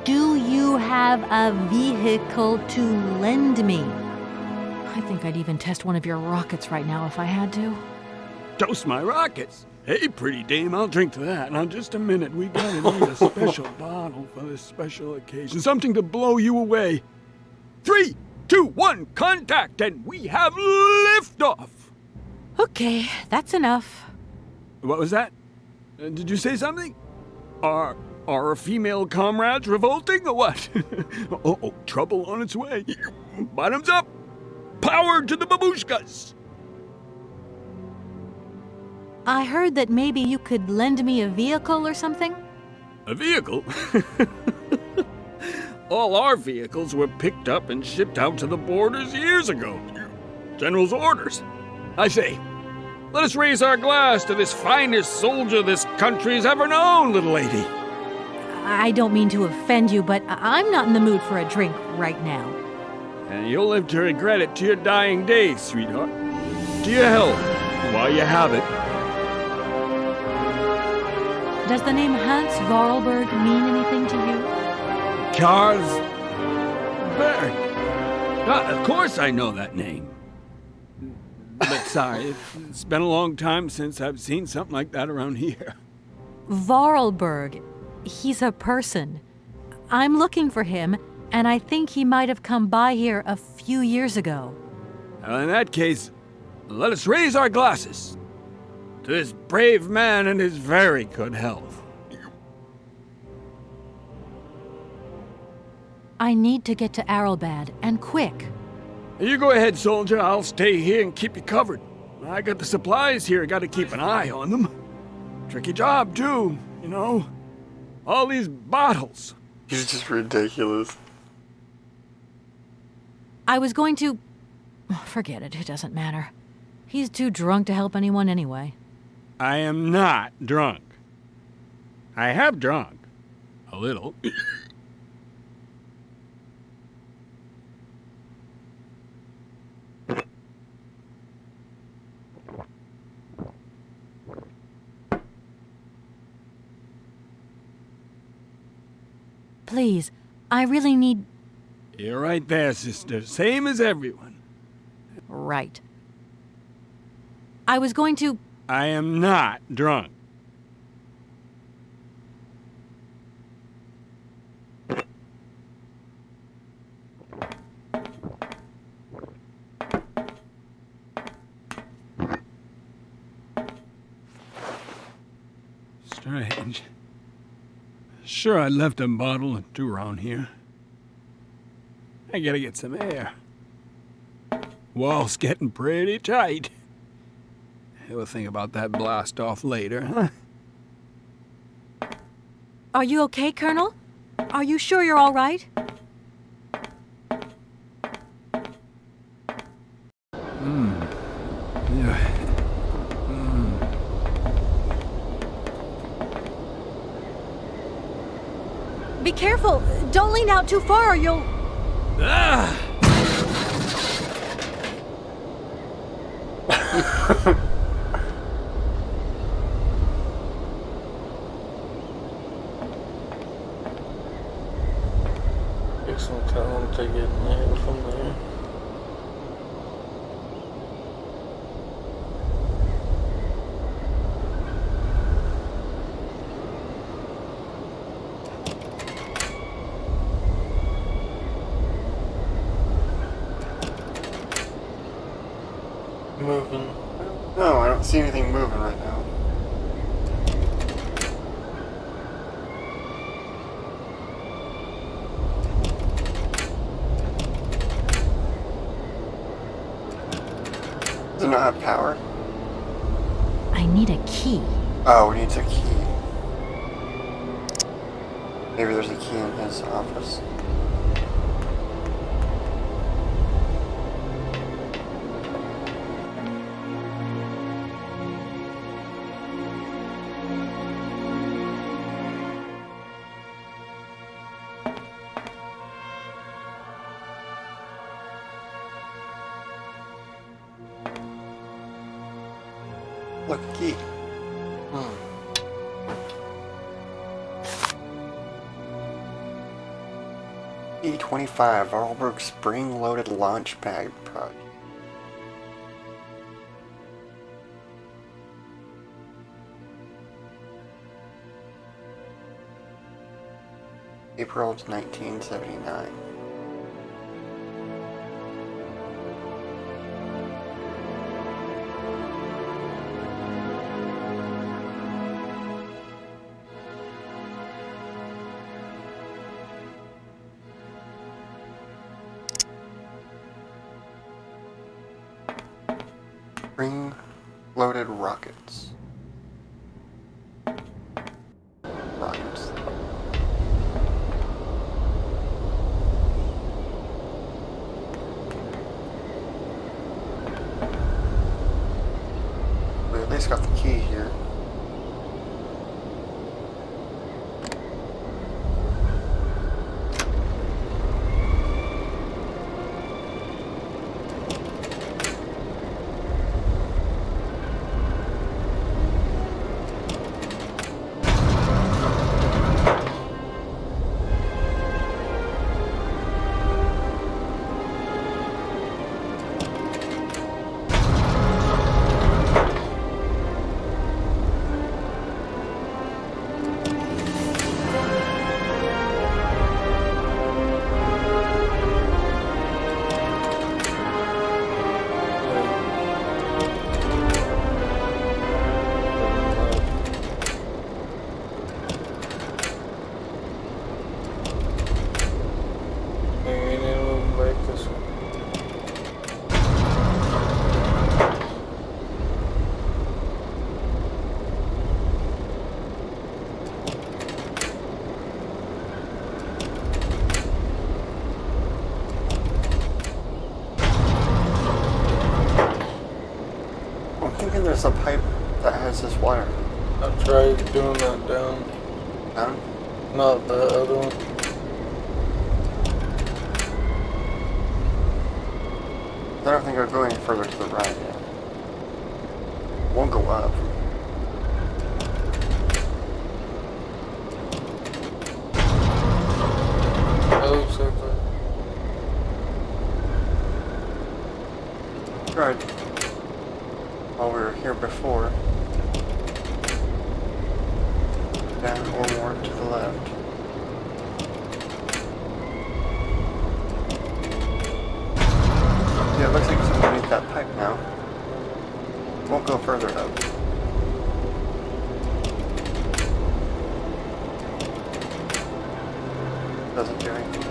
Do you have a vehicle to lend me? I think I'd even test one of your rockets right now if I had to. Toast my rockets. Hey, pretty dame, I'll drink to that. Now, just a minute. We gotta need a special bottle for this special occasion. Something to blow you away. 3, 2, 1, contact, and we have liftoff. Okay, that's enough. What was that? Did you say something? Are our female comrades revolting or what? Oh, trouble on its way. Bottoms up. Power to the babushkas. I heard that maybe you could lend me a vehicle or something? A vehicle? All our vehicles were picked up and shipped out to the borders years ago. General's orders. I say, let us raise our glass to this finest soldier this country's ever known, little lady. I don't mean to offend you, but I'm not in the mood for a drink right now. And you'll live to regret it to your dying days, sweetheart. To your health, while you have it. Does the name Hans Voralberg mean anything to you? Charles Berg. Of course I know that name. But sorry, it's been a long time since I've seen something like that around here. Voralberg. He's a person. I'm looking for him, and I think he might have come by here a few years ago. Well, in that case, let us raise our glasses to this brave man and his very good health. I need to get to Aralbad, and quick. You go ahead, soldier. I'll stay here and keep you covered. I got the supplies here. Got to keep an eye on them. Tricky job, too, you know. All these bottles. He's just ridiculous. I was going to... Forget it, it doesn't matter. He's too drunk to help anyone anyway. I am not drunk. I have drunk. A little. Please, I really need... You're right there, sister. Same as everyone. Right. I was going to... I am not drunk. Strange. Sure, I left a bottle or two around here. I gotta get some air. Wall's getting pretty tight. We'll think about that blast off later, huh? Are you okay, Colonel? Are you sure you're all right? Yeah. Be careful! Don't lean out too far or you'll... Ah! Take some time to get nailed from there. Moving. No, I don't see anything moving right now. Does it not have power? I need a key. Oh, we need a key. Maybe there's a key in his office. Look, key. Pt.2 Voralberg spring-loaded launch pad project. April 1979. Spring-loaded rockets. Rockets. We at least got the key here. There's a pipe that has this wire. I tried doing that down. Down? Not the other one. I don't think I'll go any further to the right yet. Won't go up. That looks like that. tried while we were here before. Down or more to the left. Yeah, it looks like it's underneath that pipe now. Won't go further up. Doesn't do anything.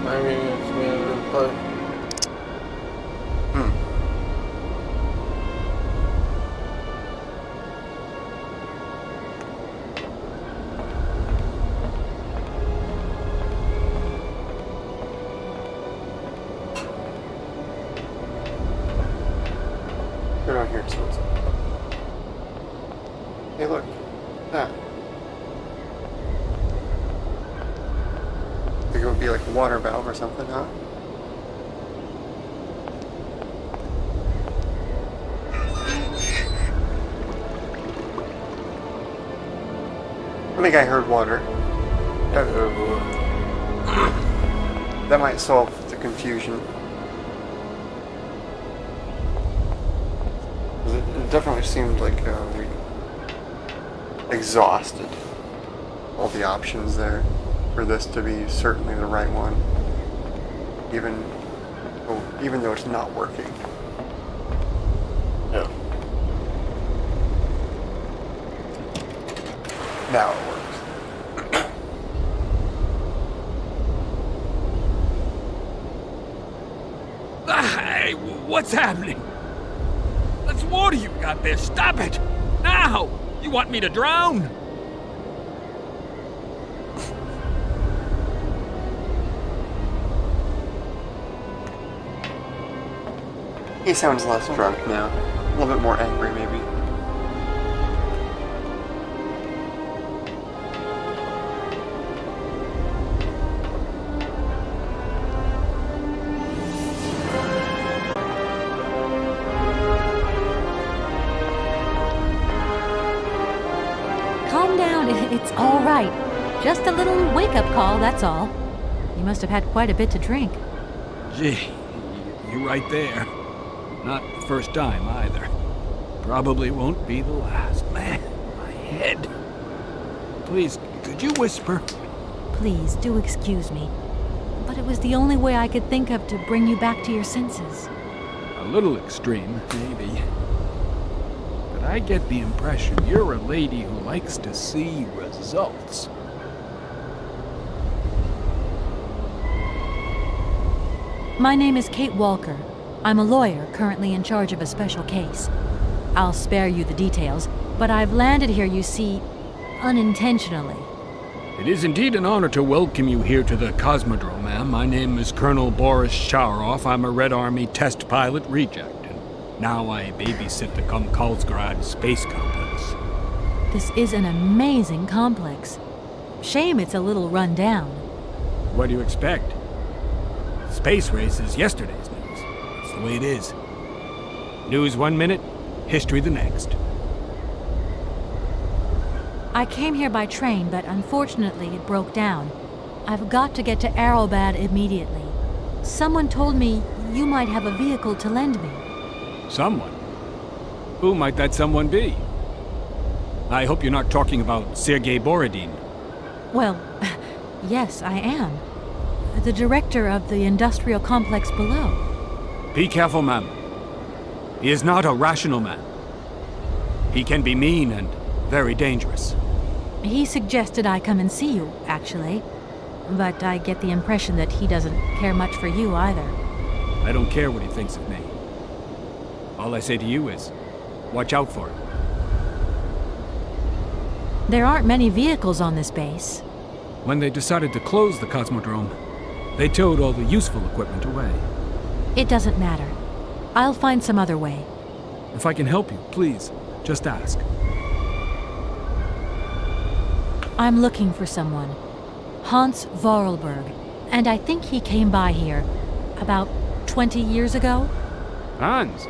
Maybe it's made of the pipe. Go down here, so it's... Hey, look. That. I think it would be like a water valve or something, huh? I think I heard water. That might solve the confusion. It definitely seemed like we exhausted all the options there for this to be certainly the right one, even though it's not working. No. Now it works. Hey, what's happening? That's water you got there. Stop it! Now! You want me to drown? He sounds less drunk now. A little bit more angry, maybe. Calm down, it's all right. Just a little wake-up call, that's all. You must have had quite a bit to drink. Gee, you're right there. Not the first time, either. Probably won't be the last. Man, my head. Please, could you whisper? Please, do excuse me. But it was the only way I could think of to bring you back to your senses. A little extreme, maybe. But I get the impression you're a lady who likes to see results. My name is Kate Walker. I'm a lawyer currently in charge of a special case. I'll spare you the details, but I've landed here, you see, unintentionally. It is indeed an honor to welcome you here to the Cosmodrome, ma'am. My name is Colonel Boris Sharoff. I'm a Red Army test pilot reject, and now I babysit the Komkalsgrad Space Complex. This is an amazing complex. Shame it's a little run down. What do you expect? Space race is yesterday's news. That's the way it is. News 1 minute, history the next. I came here by train, but unfortunately it broke down. I've got to get to Arrowbad immediately. Someone told me you might have a vehicle to lend me. Someone? Who might that someone be? I hope you're not talking about Sergei Borodin. Well, yes, I am. The director of the industrial complex below. Be careful, ma'am. He is not a rational man. He can be mean and very dangerous. He suggested I come and see you, actually. But I get the impression that he doesn't care much for you either. I don't care what he thinks of me. All I say to you is, watch out for him. There aren't many vehicles on this base. When they decided to close the Cosmodrome, they towed all the useful equipment away. It doesn't matter. I'll find some other way. If I can help you, please, just ask. I'm looking for someone. Hans Voralberg. And I think he came by here about 20 years ago. Hans?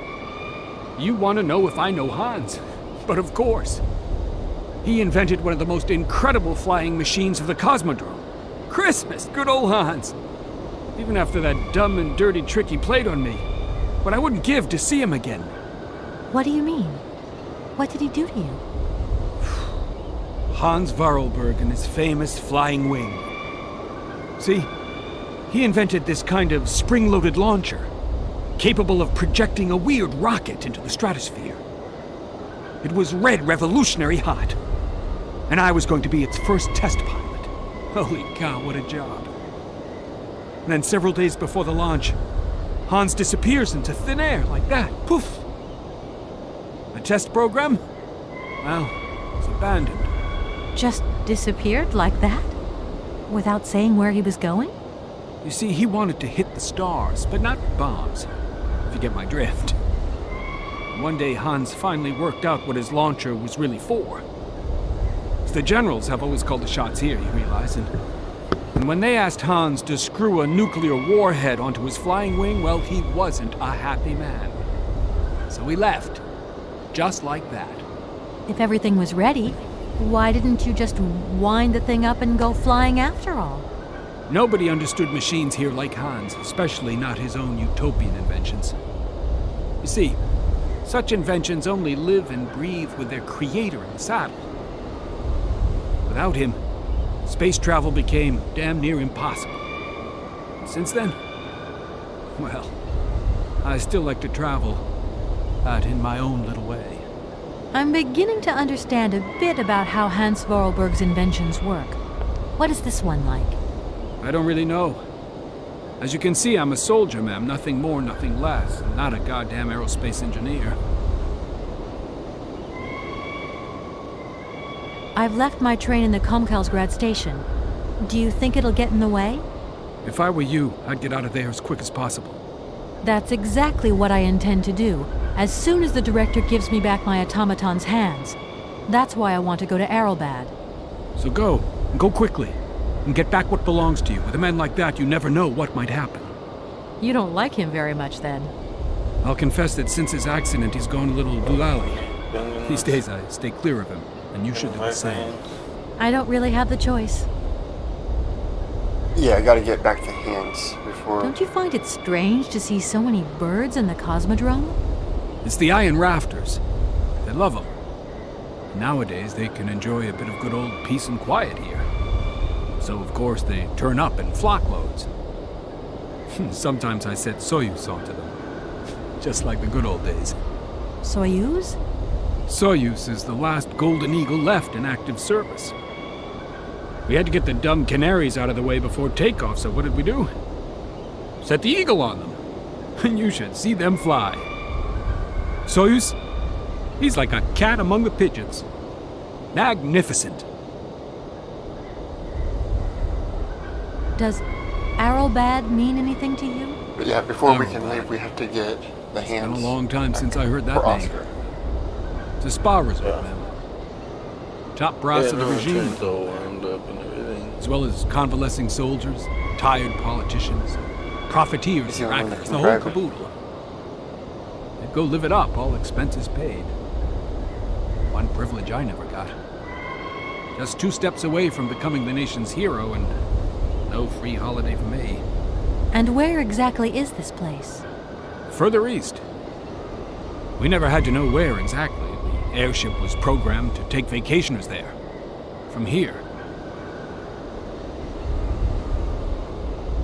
You want to know if I know Hans? But of course. He invented one of the most incredible flying machines of the Cosmodrome. Christmas, good old Hans. Even after that dumb and dirty trick he played on me. But I wouldn't give to see him again. What do you mean? What did he do to you? Hans Voralberg and his famous flying wing. See, he invented this kind of spring-loaded launcher, capable of projecting a weird rocket into the stratosphere. It was red revolutionary hot, and I was going to be its first test pilot. Holy cow, what a job. And then several days before the launch, Hans disappears into thin air like that. Poof! The test program? Well, it's abandoned. Just disappeared like that? Without saying where he was going? You see, he wanted to hit the stars, but not bombs, if you get my drift. One day, Hans finally worked out what his launcher was really for. The generals have always called the shots here, you realize, and when they asked Hans to screw a nuclear warhead onto his flying wing, well, he wasn't a happy man. So he left. Just like that. If everything was ready, why didn't you just wind the thing up and go flying after all? Nobody understood machines here like Hans, especially not his own utopian inventions. You see, such inventions only live and breathe with their creator in the saddle. Without him, space travel became damn near impossible. And since then, well, I still like to travel, but in my own little way. I'm beginning to understand a bit about how Hans Voralberg's inventions work. What is this one like? I don't really know. As you can see, I'm a soldier, ma'am. Nothing more, nothing less. I'm not a goddamn aerospace engineer. I've left my train in the Komkalsgrad station. Do you think it'll get in the way? If I were you, I'd get out of there as quick as possible. That's exactly what I intend to do, as soon as the director gives me back my automaton's hands. That's why I want to go to Arelbad. So go, and go quickly, and get back what belongs to you. With a man like that, you never know what might happen. You don't like him very much, then? I'll confess that since his accident, he's gone a little doolally. These days, I stay clear of him, and you should do the same. I don't really have the choice. Yeah, I gotta get back to Hans before... Don't you find it strange to see so many birds in the Cosmodrome? It's the iron rafters. They love them. Nowadays, they can enjoy a bit of good old peace and quiet here. So, of course, they turn up in flockloads. Sometimes I set Soyuz onto them. Just like the good old days. Soyuz? Soyuz is the last Golden Eagle left in active service. We had to get the dumb canaries out of the way before takeoff, so what did we do? Set the Eagle on them. And you should see them fly. Soyuz, he's like a cat among the pigeons. Magnificent. Does Arelbad mean anything to you? But yeah, before we can leave, we have to get the Hans. It's been a long time since I heard that for name. Oscar. It's a spa resort, man. Top brass of the regime. As well as convalescing soldiers, tired politicians, profiteers, the only one that actors, can the whole drive it. caboodle. They'd go live it up, all expenses paid. One privilege I never got. Just 2 steps away from becoming the nation's hero, and no free holiday for me. And where exactly is this place? Further east. We never had to know where exactly. The airship was programmed to take vacationers there. From here.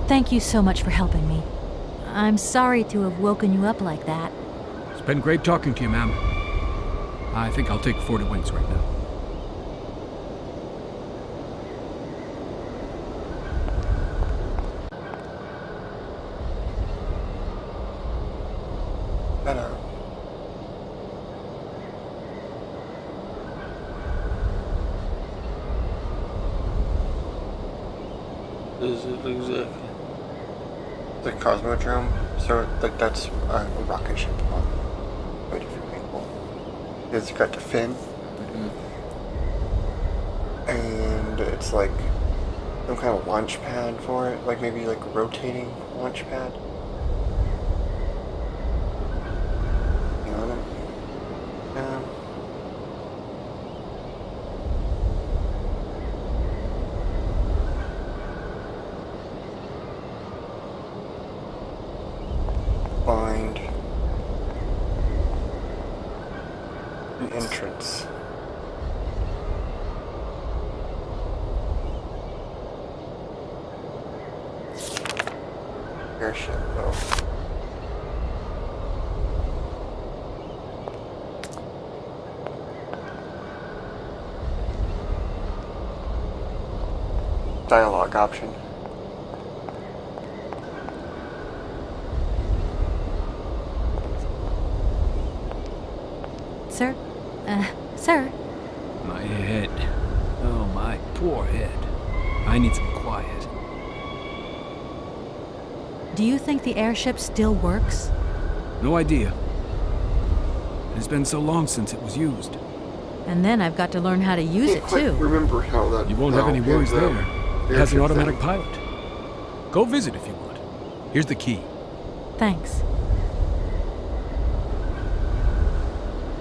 Thank you so much for helping me. I'm sorry to have woken you up like that. It's been great talking to you, ma'am. I think I'll take 40 wings right now. Is it exactly? The Cosmodrome, so like that's a rocket ship on a different angle. It's got the fin, and it's like some kind of launch pad for it, like maybe like a rotating launch pad. You know what I mean? airship, though. Dialogue option. Sir? Sir? My head. Oh, my poor head. I need some quiet. Do you think the airship still works? No idea. It has been so long since it was used. And then I've got to learn how to use it, too. Remember how that. You won't have any worries there. It has an automatic pilot. Go visit if you want. Here's the key. Thanks.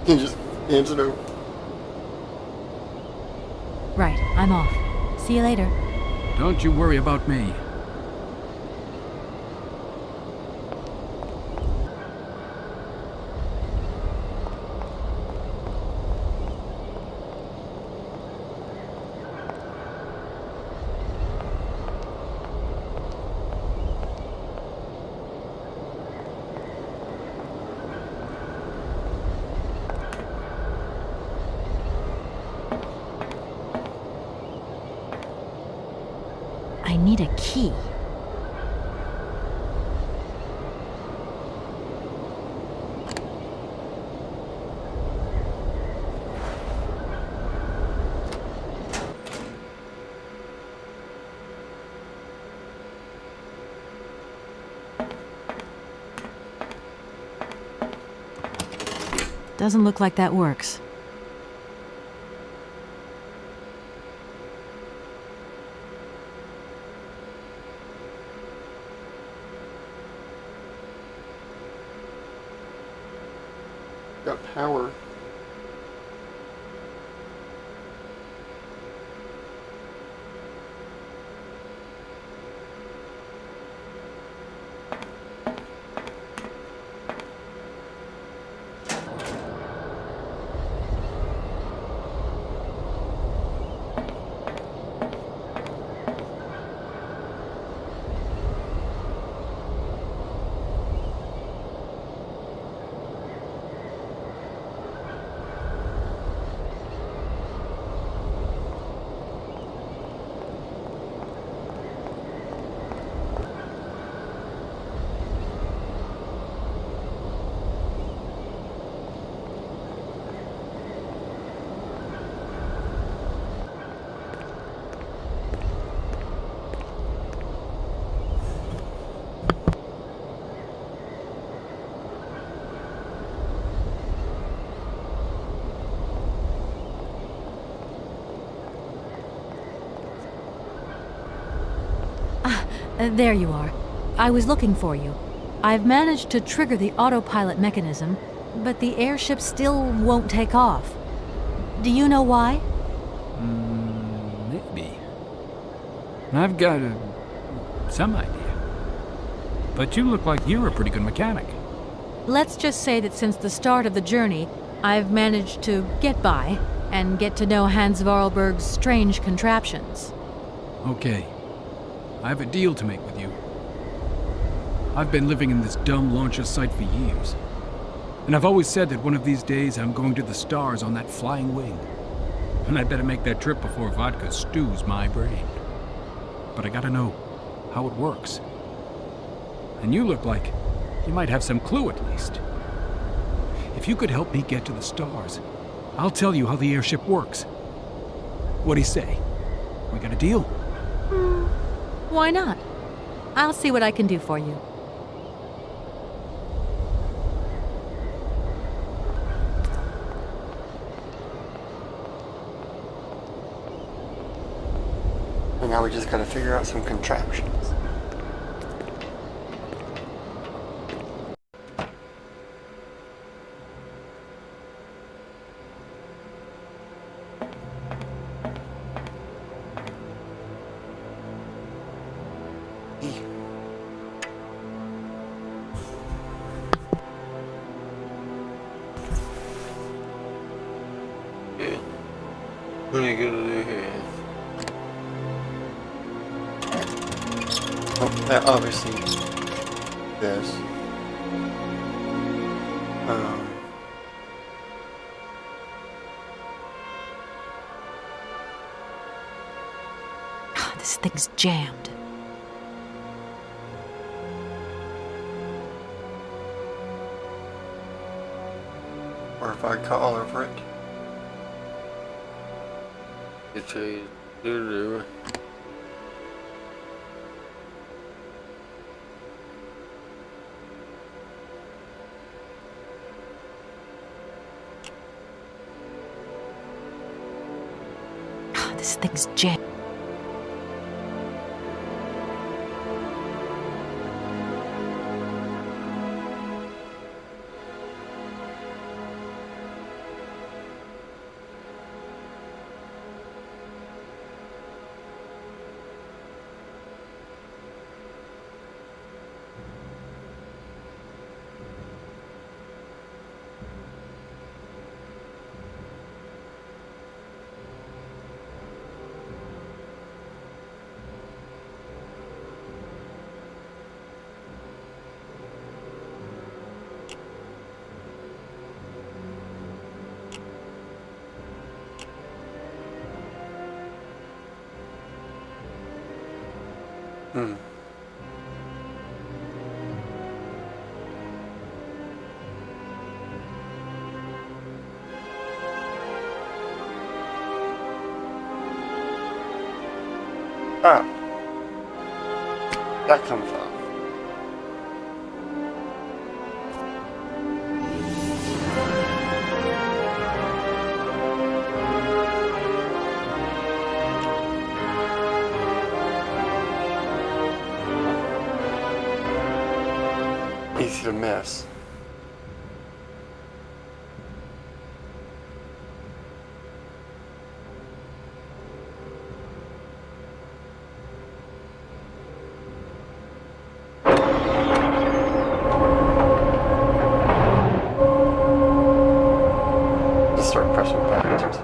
He just hands it over. Right, I'm off. See you later. Don't you worry about me. I need a key. Doesn't look like that works. Got power. There you are. I was looking for you. I've managed to trigger the autopilot mechanism, but the airship still won't take off. Do you know why? Maybe. I've got some idea. But you look like you're a pretty good mechanic. Let's just say that since the start of the journey, I've managed to get by and get to know Hans Voralberg's strange contraptions. Okay. I have a deal to make with you. I've been living in this dumb launcher site for years. And I've always said that one of these days I'm going to the stars on that flying wing. And I'd better make that trip before vodka stews my brain. But I gotta know how it works. And you look like you might have some clue at least. If you could help me get to the stars, I'll tell you how the airship works. What do you say? We got a deal? Why not? I'll see what I can do for you. And now we just gotta figure out some contraptions. What are you gonna do here? Oh, that obviously this. This thing's jammed. Or vodka all over it. It's a do. This thing's jammed. Ah, that comes off. Easy to miss. Just start pressing buttons.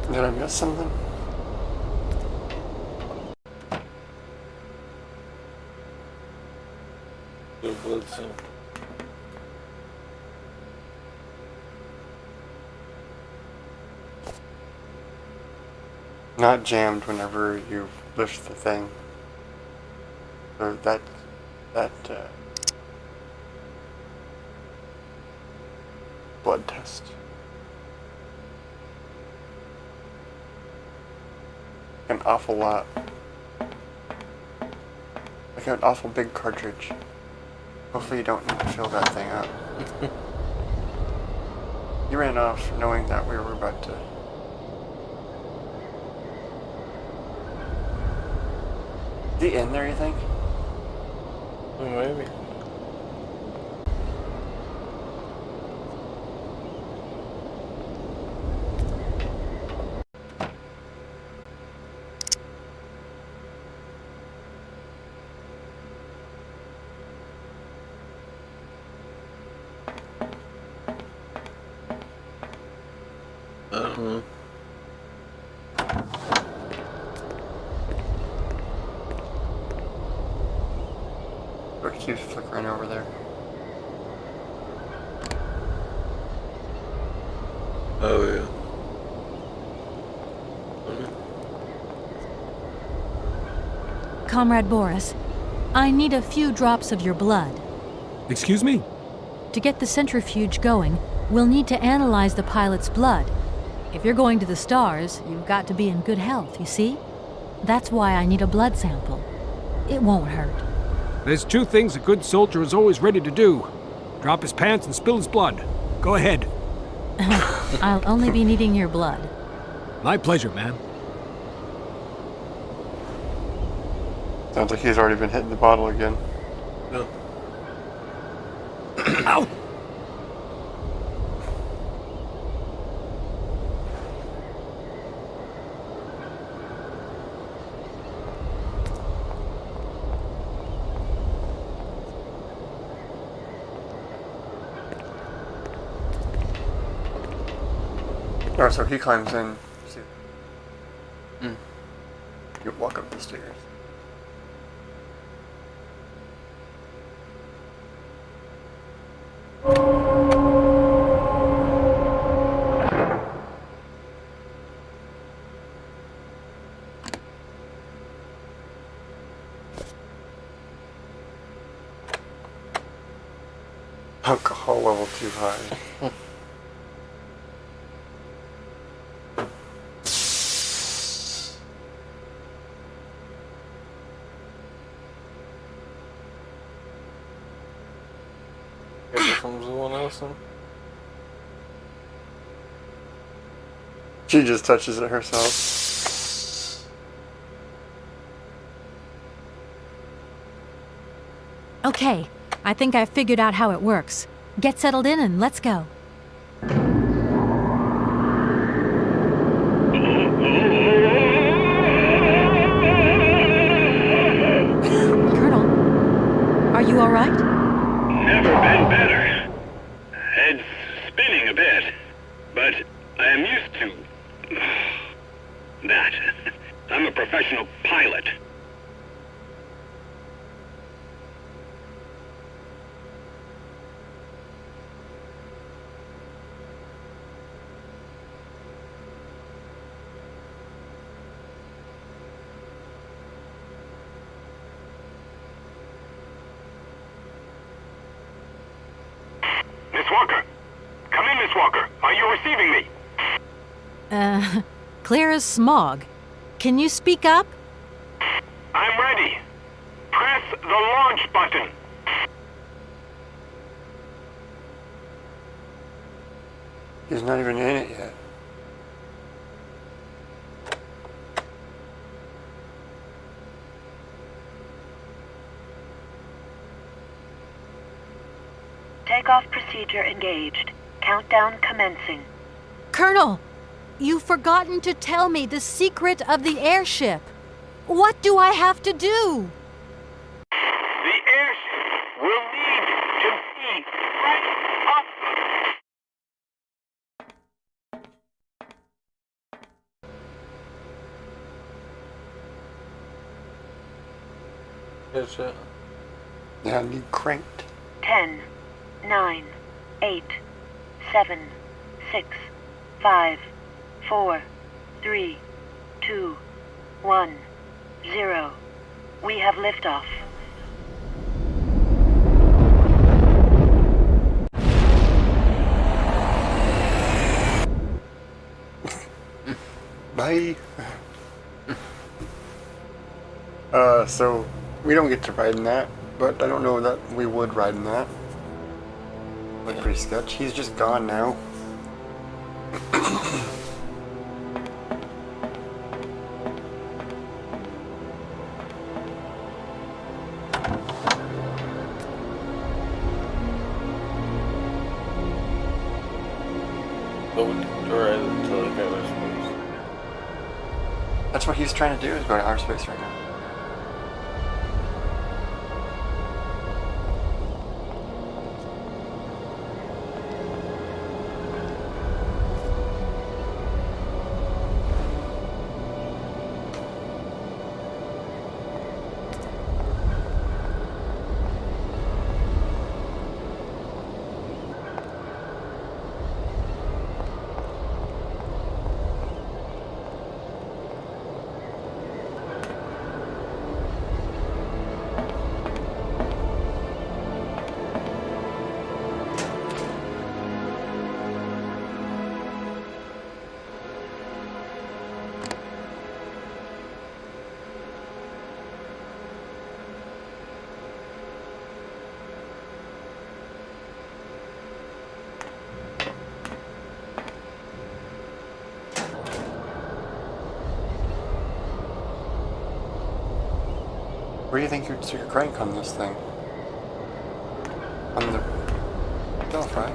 Did I miss something? Not jammed whenever you lift the thing. Or that blood test. An awful lot. Like an awful big cartridge. Hopefully you don't need to fill that thing up. You ran off knowing that we were about to... Is he in there, you think? Maybe. It keeps flickering over there. Oh yeah. Comrade Boris, I need a few drops of your blood. Excuse me? To get the centrifuge going, we'll need to analyze the pilot's blood. If you're going to the stars, you've got to be in good health, you see? That's why I need a blood sample. It won't hurt. There's two things a good soldier is always ready to do. Drop his pants and spill his blood. Go ahead. I'll only be needing your blood. My pleasure, ma'am. Sounds like he's already been hitting the bottle again. No. Ow! Oh, so he climbs in. See. You walk up the stairs. Alcohol level too high. From someone else then? She just touches it herself. Okay, I think I've figured out how it works. Get settled in and let's go. Colonel, are you all right? Never been better. Head's spinning a bit, but I am used to that. I'm a professional pilot. Miss Walker! Come in, Miss Walker! Are you receiving me? Clear as smog. Can you speak up? I'm ready. Press the launch button. He's not even in it yet. Takeoff procedure engaged. Countdown commencing. Colonel, you've forgotten to tell me the secret of the airship. What do I have to do? The airship will need to be right up. Yes, Yeah, need cranked. 10, 9, 8, 7, 6, 5, 4, 3, 2, 1, 0. We have liftoff. Bye. So we don't get to ride in that, but I don't know that we would ride in that. Like pretty sketch. He's just gone now. but we can ride it to like outer space. That's what he's trying to do, is go to outer space right now. Where do you think you'd see your crank on this thing? On the shelf, right?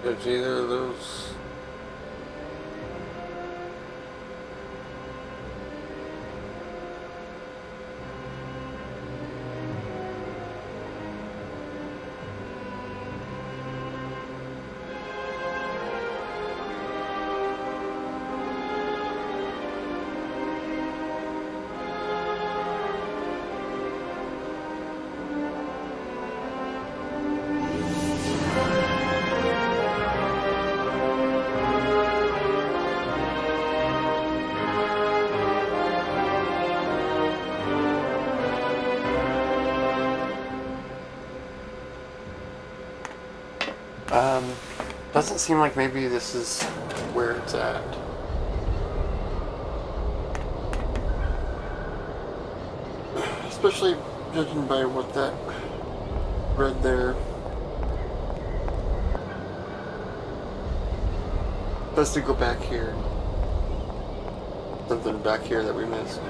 It's either of those. Doesn't seem like maybe this is where it's at. Especially judging by what that read there. Best to go back here. Something back here that we missed.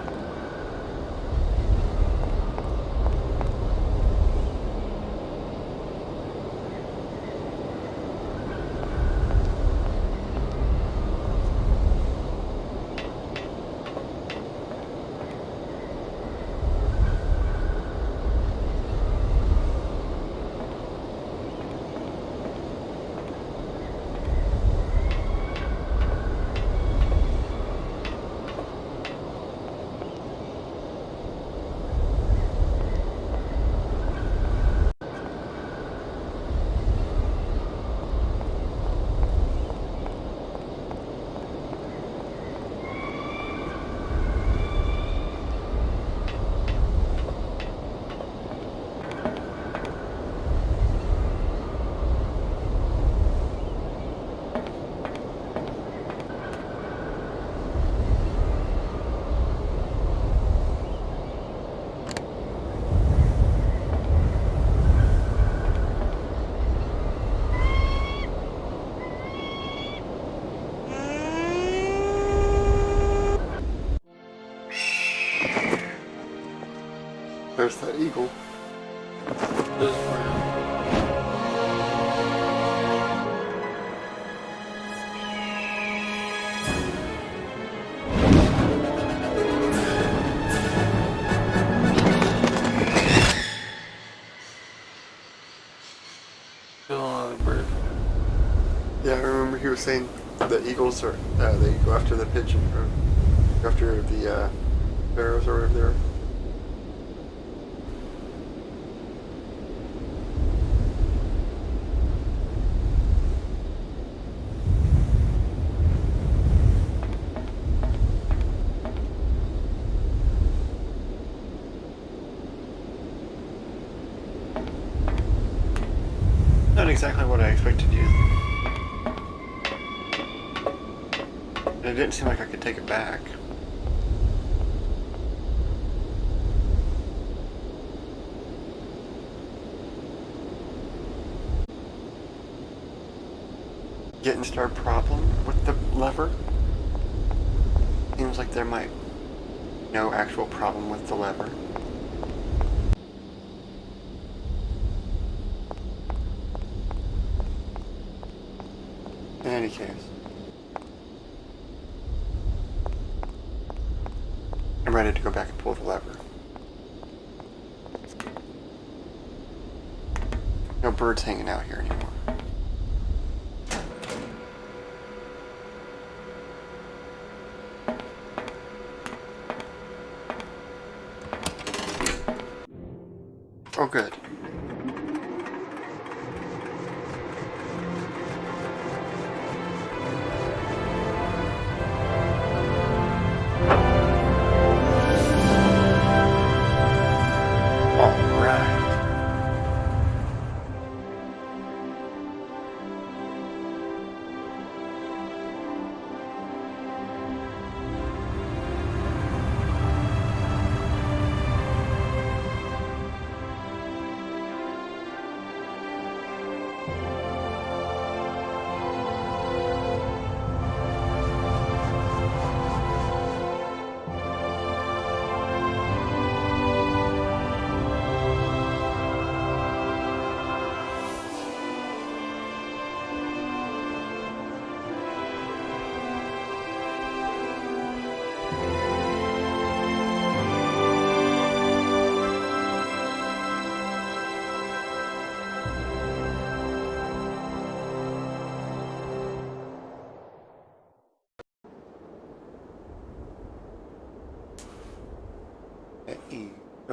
There's that eagle. This round. Still another bird. Yeah, I remember he was saying the eagles are they go after the pigeon, or go after the sparrows or whatever they are. Not exactly what I expected you. And it didn't seem like I could take it back. Getting start problem with the lever. Seems like there might be no actual problem with the lever. In any case, I'm ready to go back and pull the lever. No birds hanging out here anymore. Oh, good.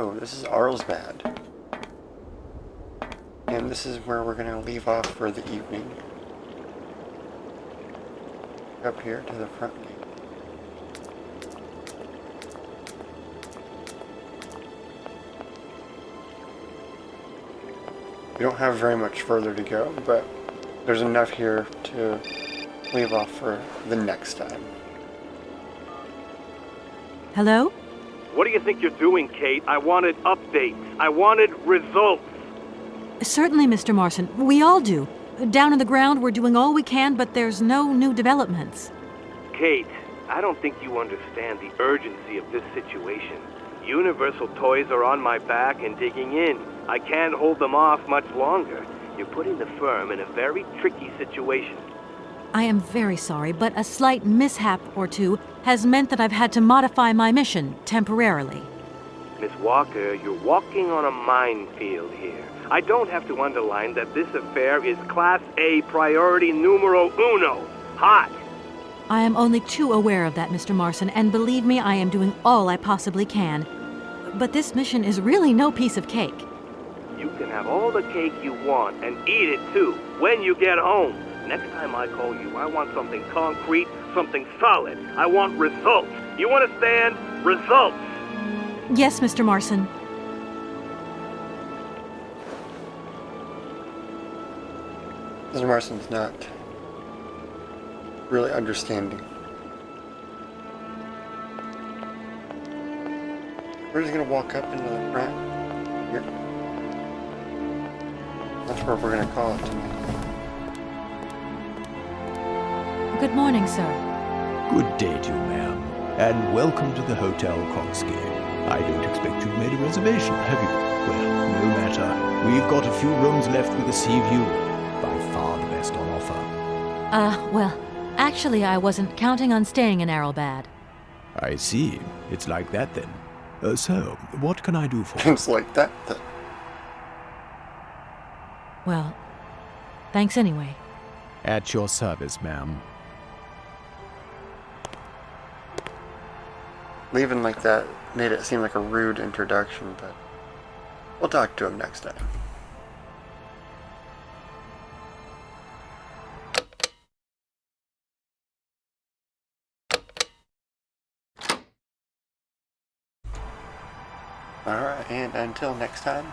Oh, this is Arlsbad. And this is where we're going to leave off for the evening. Up here to the front gate. We don't have very much further to go, but there's enough here to leave off for the next time. Hello? What do you think you're doing, Kate? I wanted updates. I wanted results. Certainly, Mr. Marson. We all do. Down on the ground, we're doing all we can, but there's no new developments. Kate, I don't think you understand the urgency of this situation. Universal Toys are on my back and digging in. I can't hold them off much longer. You're putting the firm in a very tricky situation. I am very sorry, but a slight mishap or two has meant that I've had to modify my mission temporarily. Miss Walker, you're walking on a minefield here. I don't have to underline that this affair is Class A priority numero uno. Hot! I am only too aware of that, Mr. Marson, and believe me, I am doing all I possibly can. But this mission is really no piece of cake. You can have all the cake you want and eat it too when you get home. Next time I call you, I want something concrete, something solid. I want results. You understand? Results! Yes, Mr. Marson. Mr. Marson's not really understanding. We're just gonna walk up into the front here. That's where we're gonna call it tonight. Good morning, sir. Good day to you, ma'am, and welcome to the Hotel Kronsky. I don't expect you've made a reservation, have you? Well, no matter. We've got a few rooms left with a sea view. By far the best on offer. Well, actually, I wasn't counting on staying in Arlbad. I see. It's like that then. So, what can I do for you? It's like that then. Well, thanks anyway. At your service, ma'am. Leaving like that made it seem like a rude introduction, but we'll talk to him next time. Alright, and until next time,